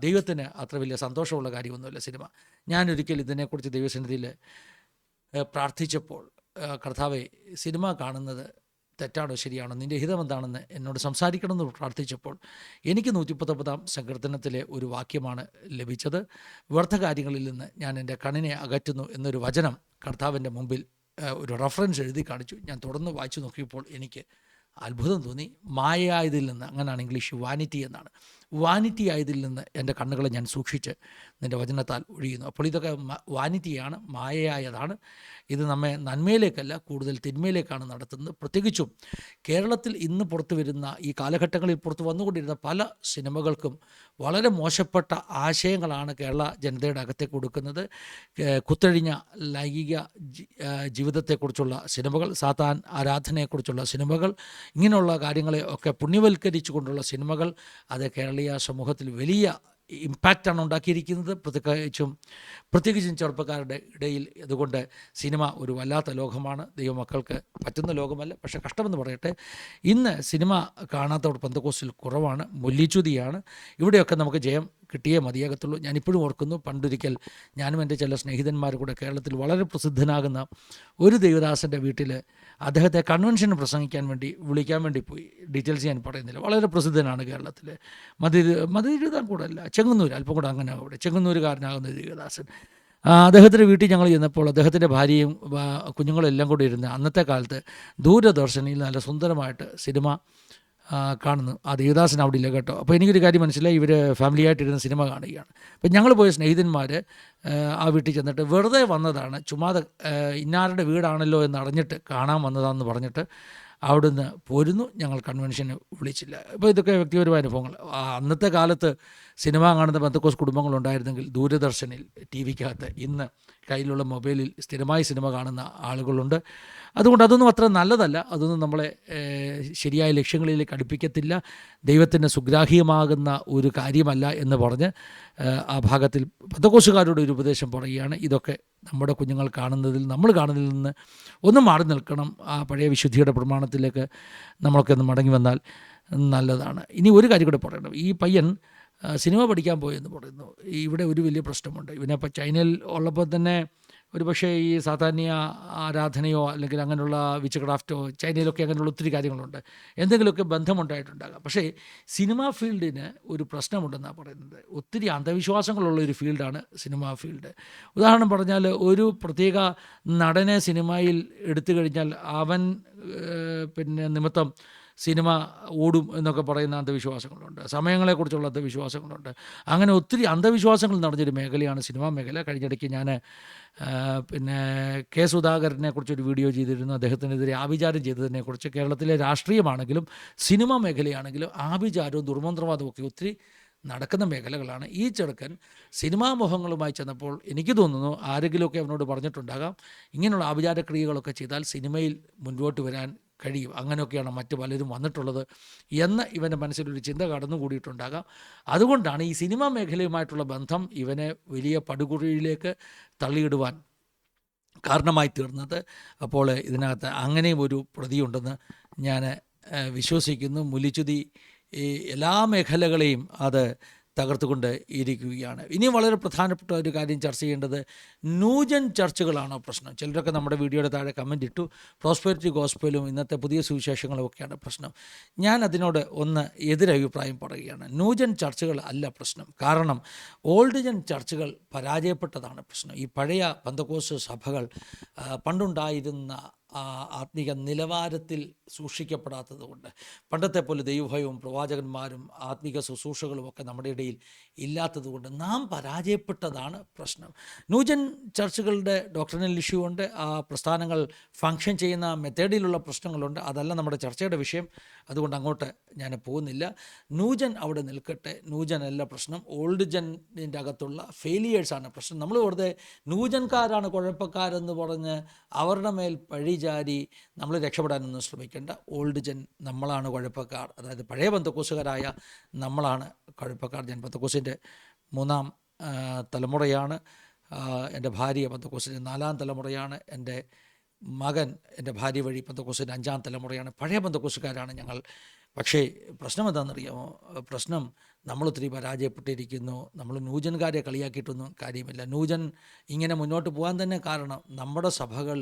ദൈവത്തിന് അത്ര വലിയ സന്തോഷമുള്ള കാര്യമൊന്നുമില്ല സിനിമ. ഞാനൊരിക്കൽ ഇതിനെക്കുറിച്ച് ദൈവസന്നിധിയിൽ പ്രാർത്ഥിച്ചപ്പോൾ, കർത്താവേ, സിനിമ കാണുന്നത് തെറ്റാണോ ശരിയാണോ, നിൻ്റെ ഹിതം എന്താണെന്ന് എന്നോട് സംസാരിക്കണമെന്ന് പ്രാർത്ഥിച്ചപ്പോൾ എനിക്ക് 119 സങ്കീർത്തനത്തിലെ ഒരു വാക്യമാണ് ലഭിച്ചത്. വ്യർത്ഥ കാര്യങ്ങളിൽ നിന്ന് ഞാൻ എൻ്റെ കണ്ണിനെ അകറ്റുന്നു എന്നൊരു വചനം കർത്താവിൻ്റെ മുമ്പിൽ ഒരു റെഫറൻസ് എഴുതി കാണിച്ചു. ഞാൻ തുടർന്ന് വായിച്ചു നോക്കിയപ്പോൾ എനിക്ക് അത്ഭുതം തോന്നി. മായയായതിൽ നിന്ന്, അങ്ങനെയാണ് ഇംഗ്ലീഷ് വാനിറ്റി എന്നാണ്, വാനിറ്റി ആയതിൽ നിന്ന് എൻ്റെ കണ്ണുകളെ ഞാൻ സൂക്ഷിച്ച് നിൻ്റെ വചനത്താൽ ഒഴിയുന്നു. അപ്പോൾ ഇതൊക്കെ വാനിറ്റിയാണ്, മായയായതാണ്. ഇത് നമ്മെ നന്മയിലേക്കല്ല കൂടുതൽ തിന്മയിലേക്കാണ് നടത്തുന്നത്. പ്രത്യേകിച്ചും കേരളത്തിൽ ഇന്ന് പുറത്തു വരുന്ന, ഈ കാലഘട്ടങ്ങളിൽ പുറത്തു വന്നുകൊണ്ടിരുന്ന പല സിനിമകൾക്കും വളരെ മോശപ്പെട്ട ആശയങ്ങളാണ് കേരള ജനതയുടെ അകത്തേക്ക് കൊടുക്കുന്നത്. കുത്തഴിഞ്ഞ ലൈംഗിക ജീവിതത്തെക്കുറിച്ചുള്ള സിനിമകൾ, സാത്താൻ ആരാധനയെക്കുറിച്ചുള്ള സിനിമകൾ, ഇങ്ങനെയുള്ള കാര്യങ്ങളെ ഒക്കെ പുണ്യവൽക്കരിച്ചു കൊണ്ടുള്ള സിനിമകൾ, അത് കേരളീയ സമൂഹത്തിൽ വലിയ ഇമ്പാക്റ്റാണ് ഉണ്ടാക്കിയിരിക്കുന്നത്. പ്രത്യേകിച്ചും ചെറുപ്പക്കാരുടെ ഇടയിൽ. അതുകൊണ്ട് സിനിമ ഒരു വല്ലാത്ത ലോകമാണ്. ദൈവമക്കൾക്ക് പറ്റുന്ന ലോകമല്ല. പക്ഷേ കഷ്ടമെന്ന് പറയട്ടെ, ഇന്ന് സിനിമ കാണാത്തവർ പെന്തക്കോസ്തിൽ കുറവാണ്, മൊല്ലിച്ചുതിയാണ്. ഇവിടെയൊക്കെ നമുക്ക് ജയം കിട്ടിയേ മതിയാകത്തുള്ളൂ. ഞാനിപ്പോഴും ഓർക്കുന്നു, പണ്ടൊരിക്കൽ ഞാനും എൻ്റെ ചില സ്നേഹിതന്മാരും കൂടെ കേരളത്തിൽ വളരെ പ്രസിദ്ധനാകുന്ന ഒരു ദൈവദാസൻ്റെ വീട്ടിൽ അദ്ദേഹത്തെ കൺവെൻഷന് പ്രസംഗിക്കാൻ വേണ്ടി വിളിക്കാൻ വേണ്ടി പോയി. ഡീറ്റെയിൽസ് ഞാൻ പറയുന്നില്ല. വളരെ പ്രസിദ്ധനാണ് കേരളത്തിൽ. മതിരുതാൻ കൂടെ അല്ല, ചെങ്ങന്നൂർ, അല്പം കൂടെ അങ്ങനെ അവിടെ ചെങ്ങന്നൂരുകാരനാകുന്ന ദൈവദാസൻ. അദ്ദേഹത്തിൻ്റെ വീട്ടിൽ ഞങ്ങൾ ചെന്നപ്പോൾ അദ്ദേഹത്തിൻ്റെ ഭാര്യയും കുഞ്ഞുങ്ങളെല്ലാം കൂടി ഇരുന്ന് അന്നത്തെ കാലത്ത് ദൂരദർശനിൽ നല്ല സുന്ദരമായിട്ട് സിനിമ കാണുന്നു. ആ ദേവദാസൻ അവിടെ ഇല്ല കേട്ടോ. അപ്പോൾ എനിക്കൊരു കാര്യം മനസ്സിലായി, ഇവർ ഫാമിലിയായിട്ടിരുന്ന് സിനിമ കാണുകയാണ്. അപ്പം ഞങ്ങൾ പോയ സ്നേഹിതന്മാർ ആ വീട്ടിൽ ചെന്നിട്ട് വെറുതെ വന്നതാണ്, ചുമ്മാതെ ഇന്നാരുടെ വീടാണല്ലോ എന്ന് അറിഞ്ഞിട്ട് കാണാൻ വന്നതാണെന്ന് പറഞ്ഞിട്ട് അവിടുന്ന് പോരുന്നു. ഞങ്ങൾ കൺവെൻഷന് വിളിച്ചില്ല. അപ്പോൾ ഇതൊക്കെ വ്യക്തിപരമായ അനുഭവങ്ങൾ. അന്നത്തെ കാലത്ത് സിനിമ കാണുന്ന പെന്തക്കോസ്ത് കുടുംബങ്ങളുണ്ടായിരുന്നെങ്കിൽ ദൂരദർശനിൽ ടി വിക്കകത്ത് ഇന്ന് കയ്യിലുള്ള മൊബൈലിൽ സ്ഥിരമായി സിനിമ കാണുന്ന ആളുകളുണ്ട്. അതുകൊണ്ട് അതൊന്നും അത്ര നല്ലതല്ല. അതൊന്നും നമ്മളെ ശരിയായ ലക്ഷ്യങ്ങളിലേക്ക് അടുപ്പിക്കത്തില്ല. ദൈവത്തിന് സുഗ്രാഹ്യമാകുന്ന ഒരു കാര്യമല്ല എന്ന് പറഞ്ഞ് ആ ഭാഗത്തിൽ പെന്തക്കോസ്തുകാരുടെ ഒരു ഉപദേശം പറയുകയാണ്. ഇതൊക്കെ നമ്മുടെ കുഞ്ഞുങ്ങൾ കാണുന്നതിൽ, നമ്മൾ കാണുന്നതിൽ നിന്ന് ഒന്ന് മാറി നിൽക്കണം. ആ പഴയ വിശുദ്ധിയുടെ പ്രമാണത്തിലേക്ക് നമ്മളൊക്കെ ഒന്ന് മടങ്ങി വന്നാൽ നല്ലതാണ്. ഇനി ഒരു കാര്യം കൂടെ പറയണം. ഈ പയ്യൻ സിനിമ പഠിക്കാൻ പോയെന്ന് പറയുന്നു. ഇവിടെ ഒരു വലിയ പ്രശ്നമുണ്ട്. ഇവനിപ്പോൾ ചൈനയിൽ ഉള്ളപ്പോൾ തന്നെ ഒരു പക്ഷേ ഈ സാധാന്യ ആരാധനയോ അല്ലെങ്കിൽ അങ്ങനെയുള്ള വിച്ച് ക്രാഫ്റ്റോ, ചൈനയിലൊക്കെ അങ്ങനെയുള്ള ഒത്തിരി കാര്യങ്ങളുണ്ട്, എന്തെങ്കിലുമൊക്കെ ബന്ധമുണ്ടായിട്ടുണ്ടാകാം. പക്ഷേ സിനിമാ ഫീൽഡിന് ഒരു പ്രശ്നമുണ്ടെന്നാണ് പറയുന്നത്. ഒത്തിരി അന്ധവിശ്വാസങ്ങളുള്ള ഒരു ഫീൽഡാണ് സിനിമാ ഫീൽഡ്. ഉദാഹരണം പറഞ്ഞാൽ, ഒരു പ്രത്യേക നടനെ സിനിമയിൽ എടുത്തു കഴിഞ്ഞാൽ അവൻ നിമിത്തം സിനിമ ഓടും എന്നൊക്കെ പറയുന്ന അന്ധവിശ്വാസങ്ങളുണ്ട്. സമയങ്ങളെക്കുറിച്ചുള്ള അന്ധവിശ്വാസങ്ങളുണ്ട്. അങ്ങനെ ഒത്തിരി അന്ധവിശ്വാസങ്ങൾ നടന്നൊരു മേഖലയാണ് സിനിമാ മേഖല. കഴിഞ്ഞിടയ്ക്ക് ഞാൻ കെ സുധാകരനെ കുറിച്ചൊരു വീഡിയോ ചെയ്തിരുന്നു. അദ്ദേഹത്തിനെതിരെ ആഭിചാരം ചെയ്തതിനെക്കുറിച്ച്. കേരളത്തിലെ രാഷ്ട്രീയമാണെങ്കിലും സിനിമാ മേഖലയാണെങ്കിലും ആഭിചാരവും ദുർമന്ത്രവാദവും ഒക്കെ ഒത്തിരി നടക്കുന്ന മേഖലകളാണ്. ഈ ചെറുക്കൻ സിനിമാ മോഹങ്ങളുമായി ചെന്നപ്പോൾ എനിക്ക് തോന്നുന്നു ആരെങ്കിലുമൊക്കെ അവനോട് പറഞ്ഞിട്ടുണ്ടാകാം, ഇങ്ങനെയുള്ള ആഭിചാരക്രിയകളൊക്കെ ചെയ്താൽ സിനിമയിൽ മുൻപോട്ട് വരാൻ കഴിയും, അങ്ങനെയൊക്കെയാണ് മറ്റ് പലരും വന്നിട്ടുള്ളത് എന്ന് ഇവൻ്റെ മനസ്സിലൊരു ചിന്ത കടന്നുകൂടിയിട്ടുണ്ടാകാം. അതുകൊണ്ടാണ് ഈ സിനിമാ മേഖലയുമായിട്ടുള്ള ബന്ധം ഇവനെ വലിയ പടുകുഴിയിലേക്ക് തള്ളിയിടുവാൻ കാരണമായി തീർന്നത്. അപ്പോൾ ഇതിനകത്ത് അങ്ങനെയും ഒരു പ്രതിയുണ്ടെന്ന് ഞാൻ വിശ്വസിക്കുന്നു. മുലിച്ചുതി ഈ എല്ലാ മേഖലകളെയും അത് തകർത്തുകൊണ്ട് ഇരിക്കുകയാണ്. ഇനിയും വളരെ പ്രധാനപ്പെട്ട ഒരു കാര്യം ചർച്ച ചെയ്യേണ്ടത് നൂജൻ ചർച്ചുകളാണോ പ്രശ്നം? ചിലരൊക്കെ നമ്മുടെ വീഡിയോയുടെ താഴെ കമൻ്റ് ഇട്ടു, പ്രോസ്പെരിറ്റി ഗോസ്പലും ഇന്നത്തെ പുതിയ സുവിശേഷങ്ങളും ഒക്കെയാണ് പ്രശ്നം. ഞാൻ അതിനോട് ഒന്ന് എതിരഭിപ്രായം പറയുകയാണ്. നൂജൻ ചർച്ചുകൾ അല്ല പ്രശ്നം. കാരണം ഓൾഡ് ജൻ ചർച്ചുകൾ പരാജയപ്പെട്ടതാണ് പ്രശ്നം. ഈ പഴയ പെന്തക്കോസ്ത് സഭകൾ പണ്ടുണ്ടായിരുന്ന ആത്മീക നിലവാരത്തിൽ സൂക്ഷിക്കപ്പെടാത്തത് കൊണ്ട്, പണ്ടത്തെ പോലെ ദൈവഭയവും പ്രവാചകന്മാരും ആത്മീക ശുശ്രൂഷകളും ഒക്കെ നമ്മുടെ ഇടയിൽ ഇല്ലാത്തത് കൊണ്ട് നാം പരാജയപ്പെട്ടതാണ് പ്രശ്നം. ന്യൂജൻ ചർച്ചുകളുടെ ഡോക്ട്രിനൽ ഇഷ്യൂ ഉണ്ട്, ആ പ്രസ്ഥാനങ്ങൾ ഫങ്ഷൻ ചെയ്യുന്ന മെത്തേഡിലുള്ള പ്രശ്നങ്ങളുണ്ട്. അതല്ല നമ്മുടെ ചർച്ചയുടെ വിഷയം, അതുകൊണ്ട് അങ്ങോട്ട് ഞാൻ പോകുന്നില്ല. ന്യൂജൻ അവിടെ നിൽക്കട്ടെ, ന്യൂജൻ അല്ല പ്രശ്നം. ഓൾഡ് ജനിൻ്റെ അകത്തുള്ള ഫെയിലിയേഴ്സാണ് പ്രശ്നം. നമ്മൾ വെറുതെ ന്യൂജൻകാരാണ് കുഴപ്പക്കാരെന്ന് പറഞ്ഞ് അവരുടെ മേൽ പഴിചാരി നമ്മൾ രക്ഷപ്പെടാനൊന്നും ശ്രമിക്കേണ്ട. ഓൾഡ് ജൻ നമ്മളാണ് കുഴപ്പക്കാർ, അതായത് പഴയ പെന്തക്കോസ്തുകാരായ നമ്മളാണ് കുഴപ്പക്കാർ. ഞാൻ പെന്തക്കോസ്തിൻ്റെ 3-ാം തലമുറയാണ്. എൻ്റെ ഭാര്യ പെന്തക്കോസ്തിൻ്റെ 4-ാം തലമുറയാണ്. എൻ്റെ മകൻ എൻ്റെ ഭാര്യ വഴി പെന്തക്കോസ്തിൻ്റെ 5-ാം തലമുറയാണ്. പഴയ പെന്തക്കോസ്തുകാരാണ് ഞങ്ങൾ. പക്ഷേ പ്രശ്നം എന്താണെന്നറിയാമോ? പ്രശ്നം നമ്മളൊത്തിരി പരാജയപ്പെട്ടിരിക്കുന്നു. നമ്മൾ നൂജൻകാരെ കളിയാക്കിയിട്ടൊന്നും കാര്യമില്ല. നൂജൻ ഇങ്ങനെ മുന്നോട്ട് പോകാൻ തന്നെ കാരണം നമ്മുടെ സഭകൾ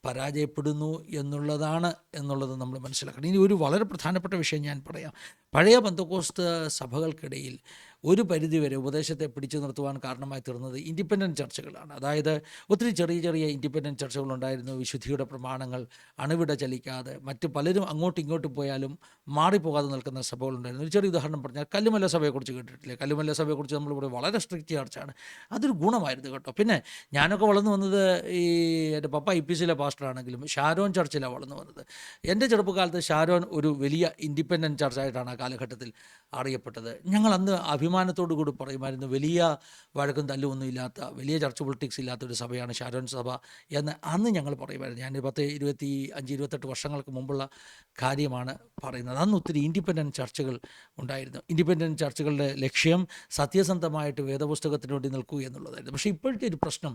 പരാജയപ്പെടുന്നു എന്നുള്ളത് നമ്മൾ മനസ്സിലാക്കണം. ഇനി ഒരു വളരെ പ്രധാനപ്പെട്ട വിഷയം ഞാൻ പറയാം. പഴയ പെന്തക്കോസ്ത് സഭകൾക്കിടയിൽ ഒരു പരിധിവരെ ഉപദേശത്തെ പിടിച്ചു നിർത്തുവാൻ കാരണമായി തീർന്നത് ഇൻഡിപെൻഡൻറ്റ് ചർച്ചുകളാണ്. അതായത് ഒത്തിരി ചെറിയ ചെറിയ ഇൻഡിപെൻഡൻറ്റ് ചർച്ചുകളുണ്ടായിരുന്നു. വിശുദ്ധിയുടെ പ്രമാണങ്ങൾ അണുവിട ചലിക്കാതെ മറ്റ് പലരും അങ്ങോട്ടും ഇങ്ങോട്ടും പോയാലും മാറിപ്പോകാതെ നിൽക്കുന്ന സഭകളുണ്ടായിരുന്നു. ഒരു ചെറിയ ഉദാഹരണം പറഞ്ഞാൽ കല്ലുമല്ല സഭയെക്കുറിച്ച് കേട്ടിട്ടില്ലേ? കല്ലുമല്ല സഭയെക്കുറിച്ച് നമ്മൾ ഇവിടെ വളരെ സ്ട്രിക്റ്റ് ചർച്ചാണ്. അതൊരു ഗുണമായിരുന്നു കേട്ടോ. പിന്നെ ഞാനൊക്കെ വളർന്നു വന്നത് ഈ എൻ്റെ പപ്പ IPCയിലെ പാസ്റ്ററാണെങ്കിലും ഷാരോൻ ചർച്ചിലാണ് വളർന്നു വന്നത്. എൻ്റെ ചെറുപ്പകാലത്ത് ഷാരോൻ ഒരു വലിയ ഇൻഡിപെൻഡൻറ്റ് ചർച്ചായിട്ടാണ് ആ കാലഘട്ടത്തിൽ അറിയപ്പെട്ടത്. ഞങ്ങൾ അന്ന് അഭിമാനത്തോടു കൂടി പറയുമായിരുന്നു, വലിയ വഴക്കും തല്ലുമൊന്നും ഇല്ലാത്ത, വലിയ ചർച്ച് പൊളിറ്റിക്സ് ഇല്ലാത്തൊരു സഭയാണ് ഷാരോൻ സഭ എന്ന് അന്ന് ഞങ്ങൾ പറയുമായിരുന്നു. ഞാൻ 25-28 വർഷങ്ങൾക്ക് മുമ്പുള്ള കാര്യമാണ് പറയുന്നത്. അന്ന് ഒത്തിരി ഇൻഡിപെൻഡൻറ്റ് ചർച്ചുകൾ ഉണ്ടായിരുന്നു. ഇൻഡിപെൻഡൻറ്റ് ചർച്ചുകളുടെ ലക്ഷ്യം സത്യസന്ധമായിട്ട് വേദപുസ്തകത്തിന് വേണ്ടി നിൽക്കുക എന്നുള്ളതായിരുന്നു. പക്ഷേ ഇപ്പോഴത്തെ ഒരു പ്രശ്നം,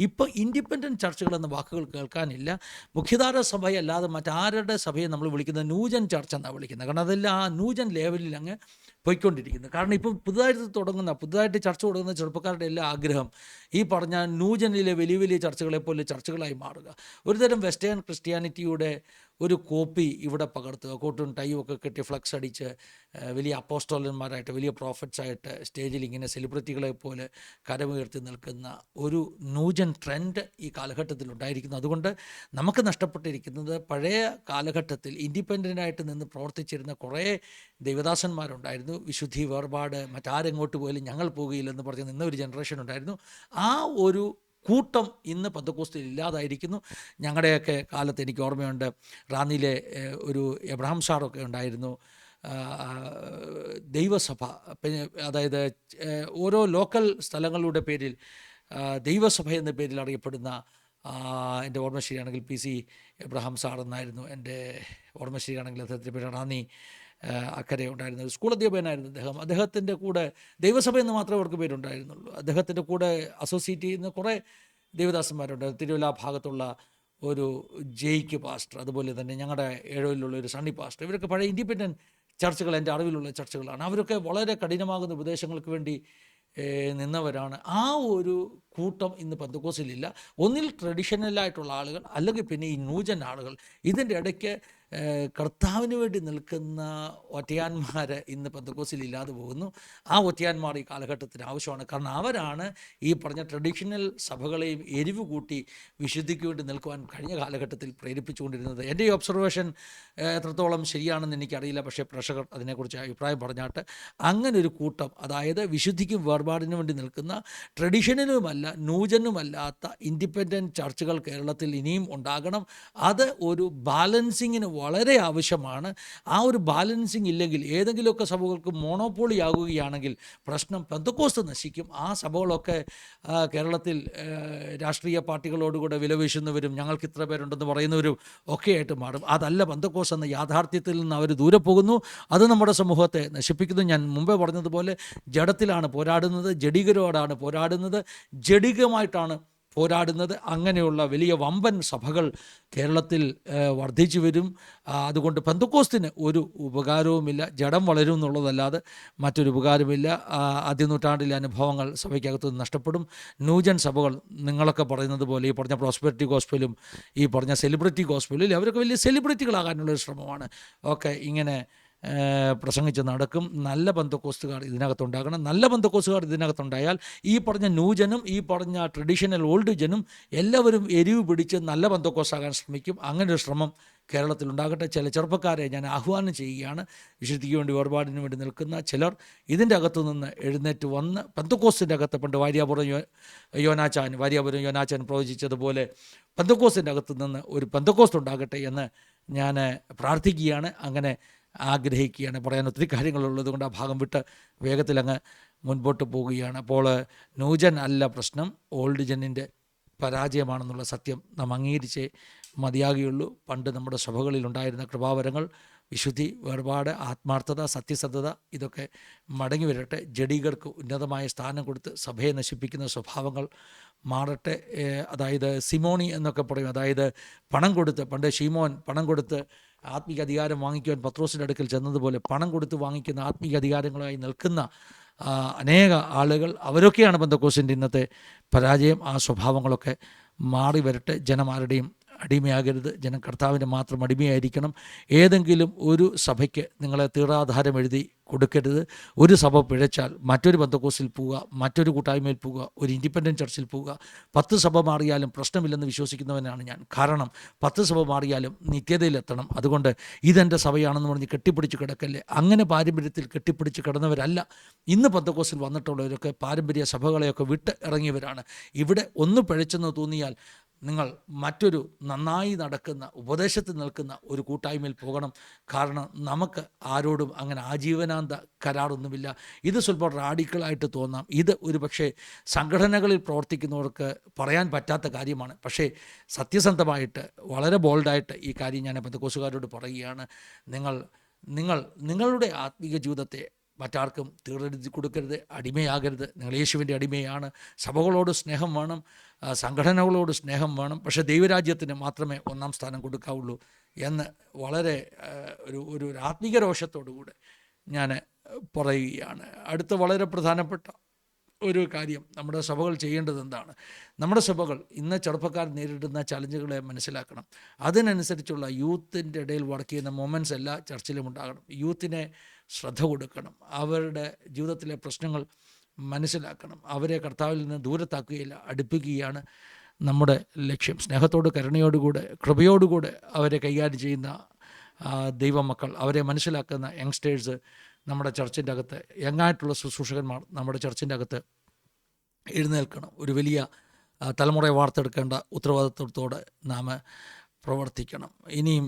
ഇപ്പോൾ ഇൻഡിപെൻഡൻറ്റ് ചർച്ചുകൾ എന്ന വാക്കുകൾ കേൾക്കാനില്ല. മുഖ്യധാര സഭയല്ലാതെ മറ്റാരുടെ സഭയെ നമ്മൾ വിളിക്കുന്നത് ന്യൂജൻ ചർച്ച് എന്നാണ് വിളിക്കുന്നത്. കാരണം അതെല്ലാം ആ ന്യൂജൻ ലെവലിൽ അങ്ങ് പോയിക്കൊണ്ടിരിക്കുന്നത്. കാരണം ഇപ്പം പുതുതായിട്ട് ചർച്ച തുടങ്ങുന്ന ചെറുപ്പക്കാരുടെ എല്ലാ ആഗ്രഹം ഈ പറഞ്ഞ ന്യൂജനിലെ വലിയ വലിയ ചർച്ചകളെ പോലെ ചർച്ചകളായി മാറുക. ഒരുതരം വെസ്റ്റേൺ ക്രിസ്ത്യാനിറ്റിയുടെ ഒരു കോപ്പി ഇവിടെ പകർത്തുക, കോട്ടും ടൈയും ഒക്കെ കെട്ടി ഫ്ലക്സ് അടിച്ച് വലിയ അപ്പോസ്റ്റോലന്മാരായിട്ട് വലിയ പ്രോഫറ്റ്സായിട്ട് സ്റ്റേജിൽ ഇങ്ങനെ സെലിബ്രിറ്റികളെ പോലെ കരമുയർത്തി നിൽക്കുന്ന ഒരു ന്യൂജൻ ട്രെൻഡ് ഈ കാലഘട്ടത്തിൽ ഉണ്ടായിരിക്കുന്നു. അതുകൊണ്ട് നമുക്ക് നഷ്ടപ്പെട്ടിരിക്കുന്നത് പഴയ കാലഘട്ടത്തിൽ ഇൻഡിപെൻഡൻ്റായിട്ട് നിന്ന് പ്രവർത്തിച്ചിരുന്ന കുറേ ദൈവദാസന്മാരുണ്ടായിരുന്നു. വിശുദ്ധി, വേർപാട്, മറ്റാരെങ്ങോട്ട് പോയാലും ഞങ്ങൾ പോകുകയില്ലെന്ന് പറഞ്ഞ് നിന്ന ഒരു ജനറേഷൻ ഉണ്ടായിരുന്നു. ആ ഒരു കൂട്ടം ഇന്ന് പെന്തക്കോസ്തിൽ ഇല്ലാതായിരിക്കുന്നു. ഞങ്ങളുടെയൊക്കെ കാലത്ത് എനിക്ക് ഓർമ്മയുണ്ട്, റാന്നിയിലെ ഒരു എബ്രഹാം സാറൊക്കെ ഉണ്ടായിരുന്നു. ദൈവസഭ, അതായത് ഓരോ ലോക്കൽ സ്ഥലങ്ങളുടെ പേരിൽ ദൈവസഭ എന്ന പേരിൽ അറിയപ്പെടുന്ന, എൻ്റെ ഓർമ്മ ശരിയാണെങ്കിൽ PC എബ്രഹാം സാർ എന്നായിരുന്നു എൻ്റെ ഓർമ്മ ശരിയാണെങ്കിൽ. അദ്ദേഹത്തിൻ്റെ പേര് റാന്നി അക്കരെ ഉണ്ടായിരുന്ന ഒരു സ്കൂൾ അധ്യാപകനായിരുന്നു അദ്ദേഹത്തിൻ്റെ കൂടെ ദൈവസഭ എന്ന് മാത്രമേ അവർക്ക് പേരുണ്ടായിരുന്നുള്ളൂ. അദ്ദേഹത്തിൻ്റെ കൂടെ അസോസിയേറ്റ് ചെയ്യുന്ന കുറേ ദേവദാസന്മാരുണ്ട്. തിരുവല്ല ഭാഗത്തുള്ള ഒരു ജെയ്ക്ക് പാസ്റ്റർ, അതുപോലെ തന്നെ ഞങ്ങളുടെ ഏഴോയിലുള്ള ഒരു സണ്ണി പാസ്റ്റർ, ഇവരൊക്കെ പഴയ ഇൻഡിപെൻഡൻറ്റ് ചർച്ചുകൾ, എൻ്റെ അറിവിലുള്ള ചർച്ചുകളാണ്. അവരൊക്കെ വളരെ കഠിനമാകുന്ന ഉപദേശങ്ങൾക്ക് വേണ്ടി നിന്നവരാണ്. ആ ഒരു കൂട്ടം ഇന്ന് പെന്തക്കോസ്തിലില്ല. ഒന്നിൽ ട്രഡീഷണലായിട്ടുള്ള ആളുകൾ, അല്ലെങ്കിൽ പിന്നെ ഈ ന്യൂജൻ ആളുകൾ. ഇതിൻ്റെ ഇടയ്ക്ക് കർത്താവിന് വേണ്ടി നിൽക്കുന്ന ഒറ്റയാന്മാർ ഇന്ന് പെന്തക്കോസ്തിൽ ഇല്ലാതെ പോകുന്നു. ആ ഒറ്റയാന്മാർ ഈ കാലഘട്ടത്തിന് ആവശ്യമാണ്. കാരണം അവരാണ് ഈ പറഞ്ഞ ട്രഡീഷണൽ സഭകളെയും എരിവ് കൂട്ടി വിശുദ്ധിക്ക് വേണ്ടി നിൽക്കുവാൻ കഴിഞ്ഞ കാലഘട്ടത്തിൽ പ്രേരിപ്പിച്ചുകൊണ്ടിരുന്നത്. എൻ്റെ ഈ ഒബ്സർവേഷൻ എത്രത്തോളം ശരിയാണെന്ന് എനിക്കറിയില്ല, പക്ഷേ പ്രേക്ഷകർ അതിനെക്കുറിച്ച് അഭിപ്രായം പറഞ്ഞാട്ട് അങ്ങനെ ഒരു കൂട്ടം, അതായത് വിശുദ്ധിക്കും വേർപാടിനും വേണ്ടി നിൽക്കുന്ന ട്രഡീഷണലുമല്ല ന്യൂജനുമല്ലാത്ത ഇൻഡിപെൻഡൻറ്റ് ചർച്ചുകൾ കേരളത്തിൽ ഇനിയും ഉണ്ടാകണം. അത് ഒരു ബാലൻസിങ്ങിന് വളരെ ആവശ്യമാണ്. ആ ഒരു ബാലൻസിങ് ഇല്ലെങ്കിൽ ഏതെങ്കിലുമൊക്കെ സഭകൾക്ക് മോണോപോളി ആകുകയാണെങ്കിൽ പ്രശ്നം. പെന്തക്കോസ്ത് നശിക്കും. ആ സഭകളൊക്കെ കേരളത്തിൽ രാഷ്ട്രീയ പാർട്ടികളോടുകൂടെ വിലവീശുന്നവരും ഞങ്ങൾക്ക് ഇത്ര പേരുണ്ടെന്ന് പറയുന്നവരും ഒക്കെയായിട്ട് മാറും. അതല്ല പെന്തക്കോസ്ത് എന്ന യാഥാർത്ഥ്യത്തിൽ നിന്ന് അവർ ദൂരെ പോകുന്നു. അത് നമ്മുടെ സമൂഹത്തെ നശിപ്പിക്കുന്നു. ഞാൻ മുമ്പേ പറഞ്ഞതുപോലെ ജഡത്തിലാണ് പോരാടുന്നത്, ജഡികരോടാണ് പോരാടുന്നത്, ജഡികമായിട്ടാണ് പോരാടുന്നത്. അങ്ങനെയുള്ള വലിയ വമ്പൻ സഭകൾ കേരളത്തിൽ വർദ്ധിച്ചു വരും. അതുകൊണ്ട് പെന്തക്കോസ്തിന് ഒരു ഉപകാരവുമില്ല. ജഡം വളരും എന്നുള്ളതല്ലാതെ മറ്റൊരു ഉപകാരമില്ല. ആദ്യ നൂറ്റാണ്ടിലെ അനുഭവങ്ങൾ സഭയ്ക്കകത്ത് നഷ്ടപ്പെടും. ന്യൂജൻ സഭകൾ നിങ്ങളൊക്കെ പറയുന്നത് പോലെ ഈ പറഞ്ഞ പ്രോസ്പെരിറ്റി ഗോസ്പലും ഈ പറഞ്ഞ സെലിബ്രിറ്റി ഗോസ്പലും അവരൊക്കെ വലിയ സെലിബ്രിറ്റികളാകാനുള്ളൊരു ശ്രമമാണ്. ഓക്കെ, ഇങ്ങനെ പ്രസംഗിച്ച് നടക്കും. നല്ല പെന്തക്കോസ്തുകാർ ഇതിനകത്തുണ്ടാകണം. നല്ല പെന്തക്കോസ്തുകാർ ഇതിനകത്തുണ്ടായാൽ ഈ പറഞ്ഞ ന്യൂജനും ഈ പറഞ്ഞ ട്രഡീഷണൽ ഓൾഡ് ജനും എല്ലാവരും എരിവ് പിടിച്ച് നല്ല പെന്തക്കോസ്താകാൻ ശ്രമിക്കും. അങ്ങനെ ഒരു ശ്രമം കേരളത്തിലുണ്ടാകട്ടെ. ചില ചെറുപ്പക്കാരെ ഞാൻ ആഹ്വാനം ചെയ്യുകയാണ്. വിശുദ്ധിക്ക് വേണ്ടി വേർപാടിന് വേണ്ടി നിൽക്കുന്ന ചിലർ ഇതിൻ്റെ അകത്തു നിന്ന് എഴുന്നേറ്റ് വന്ന് പെന്തക്കോസ്തിൻ്റെ അകത്ത് പണ്ട് വാര്യാപുരം യോനാച്ചാൻ പ്രവചിച്ചതുപോലെ പെന്തക്കോസ്തിൻ്റെ അകത്തു നിന്ന് ഒരു പെന്തക്കോസ്ത് ഉണ്ടാകട്ടെ എന്ന് ഞാൻ പ്രാർത്ഥിക്കുകയാണ്. അങ്ങനെ ആഗ്രഹിക്കുകയാണ്. പറയാൻ ഒത്തിരി കാര്യങ്ങളുള്ളത് കൊണ്ട് ആ ഭാഗം വിട്ട് വേഗത്തിൽ അങ്ങ് മുൻപോട്ട് പോവുകയാണ്. അപ്പോൾ ന്യൂജൻ അല്ല പ്രശ്നം, ഓൾഡ് ജന്നിൻ്റെ പരാജയമാണെന്നുള്ള സത്യം നാം അംഗീകരിച്ചേ മതിയാകുകയുള്ളൂ. പണ്ട് നമ്മുടെ സഭകളിലുണ്ടായിരുന്ന കൃപാവരങ്ങൾ, വിശുദ്ധി, വേർപാട്, ആത്മാർത്ഥത, സത്യസന്ധത ഇതൊക്കെ മടങ്ങി വരട്ടെ. ജഡികർക്ക് ഉന്നതമായ സ്ഥാനം കൊടുത്ത് സഭയെ നശിപ്പിക്കുന്ന സ്വഭാവങ്ങൾ മാറട്ടെ. അതായത് സിമോണി എന്നൊക്കെ പറയും. അതായത് പണം കൊടുത്ത്, പണ്ട് ഷീമോൻ പണം കൊടുത്ത് ആത്മീക അധികാരം വാങ്ങിക്കുവാൻ പത്രോസിൻ്റെ അടുക്കൽ ചെന്നതുപോലെ പണം കൊടുത്ത് വാങ്ങിക്കുന്ന ആത്മീക അധികാരങ്ങളായി നിൽക്കുന്ന അനേക ആളുകൾ, അവരൊക്കെയാണ് പെന്തക്കോസ്തിൻ്റെ ഇന്നത്തെ പരാജയം. ആ സ്വഭാവങ്ങളൊക്കെ മാറി വരട്ടെ. ജനം ആരുടെയും അടിമയാകരുത്. ജനം കർത്താവിൻ്റെ മാത്രം അടിമയായിരിക്കണം. ഏതെങ്കിലും ഒരു സഭയ്ക്ക് നിങ്ങളെ തീറാധാരം എഴുതി കൊടുക്കരുത്. ഒരു സഭ പിഴച്ചാൽ മറ്റൊരു പെന്തക്കോസ്തിൽ പോവുക, മറ്റൊരു കൂട്ടായ്മയിൽ പോവുക, ഒരു ഇൻഡിപെൻഡൻറ്റ് ചർച്ചിൽ പോവുക. 10 സഭ മാറിയാലും പ്രശ്നമില്ലെന്ന് വിശ്വസിക്കുന്നവനാണ് ഞാൻ. കാരണം 10 സഭ മാറിയാലും നിത്യതയിലെത്തണം. അതുകൊണ്ട് ഇതെൻ്റെ സഭയാണെന്ന് പറഞ്ഞ് കെട്ടിപ്പിടിച്ച് കിടക്കല്ലേ. അങ്ങനെ പാരമ്പര്യത്തിൽ കെട്ടിപ്പിടിച്ച് കിടന്നവരല്ല ഇന്ന് പെന്തക്കോസ്തിൽ വന്നിട്ടുള്ളവരൊക്കെ. പാരമ്പര്യ സഭകളെയൊക്കെ വിട്ട് ഇറങ്ങിയവരാണ്. ഇവിടെ ഒന്ന് പിഴച്ചെന്ന് തോന്നിയാൽ നിങ്ങൾ മറ്റൊരു നന്നായി നടക്കുന്ന ഉപദേശത്തിൽ നിൽക്കുന്ന ഒരു കൂട്ടായ്മയിൽ പോകണം. കാരണം നമുക്ക് ആരോടും അങ്ങനെ ആജീവനാന്ത കരാറൊന്നുമില്ല. ഇത് സ്വല്പം റാഡിക്കലായിട്ട് തോന്നാം. ഇത് ഒരു പക്ഷേ സംഘടനകളിൽ പ്രവർത്തിക്കുന്നവർക്ക് പറയാൻ പറ്റാത്ത കാര്യമാണ്. പക്ഷേ സത്യസന്ധമായിട്ട് വളരെ ബോൾഡായിട്ട് ഈ കാര്യം ഞാൻ പെന്തക്കോസ്തുകാരോട് പറയുകയാണ്. നിങ്ങളുടെ ആത്മീക ജീവിതത്തെ മറ്റാർക്കും തീർച്ചയായിട്ടും കൊടുക്കരുത്, അടിമയാകരുത്. നിങ്ങൾ യേശുവിൻ്റെ അടിമയാണ്. സഭകളോട് സ്നേഹം വേണം, സംഘടനകളോട് സ്നേഹം വേണം. പക്ഷേ ദൈവരാജ്യത്തിന് മാത്രമേ ഒന്നാം സ്ഥാനം കൊടുക്കാവുള്ളൂ എന്ന് വളരെ ഒരു ആത്മീക രോഷത്തോടുകൂടെ ഞാൻ പറയുകയാണ്. അടുത്ത വളരെ പ്രധാനപ്പെട്ട ഒരു കാര്യം, നമ്മുടെ സഭകൾ ചെയ്യേണ്ടത് എന്താണ്? നമ്മുടെ സഭകൾ ഇന്ന് ചെറുപ്പക്കാർ നേരിടുന്ന ചലഞ്ചുകളെ മനസ്സിലാക്കണം. അതിനനുസരിച്ചുള്ള യൂത്തിൻ്റെ ഇടയിൽ വർക്ക് ചെയ്യുന്ന മൊമെൻറ്റ്സ് എല്ലാ ചർച്ചിലും ഉണ്ടാകണം. യൂത്തിനെ ശ്രദ്ധ കൊടുക്കണം. അവരുടെ ജീവിതത്തിലെ പ്രശ്നങ്ങൾ മനസ്സിലാക്കണം. അവരെ കർത്താവിൽ നിന്ന് ദൂരത്താക്കുകയില്ല, അടുപ്പിക്കുകയാണ് നമ്മുടെ ലക്ഷ്യം. സ്നേഹത്തോട്, കരുണയോടുകൂടെ, കൃപയോടുകൂടെ അവരെ കൈകാര്യം ചെയ്യുന്ന ദൈവമക്കൾ, അവരെ മനസ്സിലാക്കുന്ന യങ്സ്റ്റേഴ്സ് നമ്മുടെ ചർച്ചിൻ്റെ അകത്ത്, യങ്ങായിട്ടുള്ള ശുശ്രൂഷകന്മാർ നമ്മുടെ ചർച്ചിൻ്റെ അകത്ത് എഴുന്നേൽക്കണം. ഒരു വലിയ തലമുറയെ വാർത്തെടുക്കേണ്ട ഉത്തരവാദിത്വത്തോടെ നാം പ്രവർത്തിക്കണം. ഇനിയും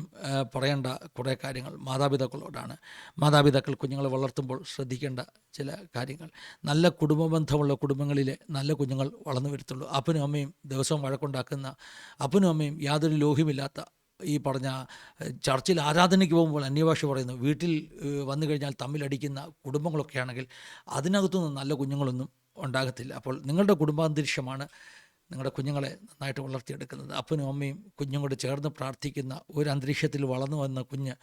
പറയേണ്ട കുറേ കാര്യങ്ങൾ മാതാപിതാക്കളോടാണ്. മാതാപിതാക്കൾ കുഞ്ഞുങ്ങളെ വളർത്തുമ്പോൾ ശ്രദ്ധിക്കേണ്ട ചില കാര്യങ്ങൾ. നല്ല കുടുംബബന്ധമുള്ള കുടുംബങ്ങളിലെ നല്ല കുഞ്ഞുങ്ങൾ വളർന്നു വരത്തുള്ളൂ. അപ്പനും അമ്മയും ദിവസവും വഴക്കുണ്ടാക്കുന്ന, അപ്പനും അമ്മയും യാതൊരു ലോഹ്യമില്ലാത്ത, ഈ പറഞ്ഞ ചർച്ചിൽ ആരാധനയ്ക്ക് പോകുമ്പോൾ അന്യഭാഷ പറയുന്നു, വീട്ടിൽ വന്നു കഴിഞ്ഞാൽ തമ്മിലടിക്കുന്ന കുടുംബങ്ങളൊക്കെ ആണെങ്കിൽ അതിനകത്തുനിന്ന് നല്ല കുഞ്ഞുങ്ങളൊന്നും ഉണ്ടാകത്തില്ല. അപ്പോൾ നിങ്ങളുടെ കുടുംബാന്തരീക്ഷമാണ് നിങ്ങളുടെ കുഞ്ഞുങ്ങളെ നന്നായിട്ട് വളർത്തിയെടുക്കുന്നത്. അപ്പനും അമ്മയും കുഞ്ഞുങ്ങളോട് ചേർന്ന് പ്രാർത്ഥിക്കുന്ന ഒരു അന്തരീക്ഷത്തിൽ വളർന്നു വന്ന കുഞ്ഞ്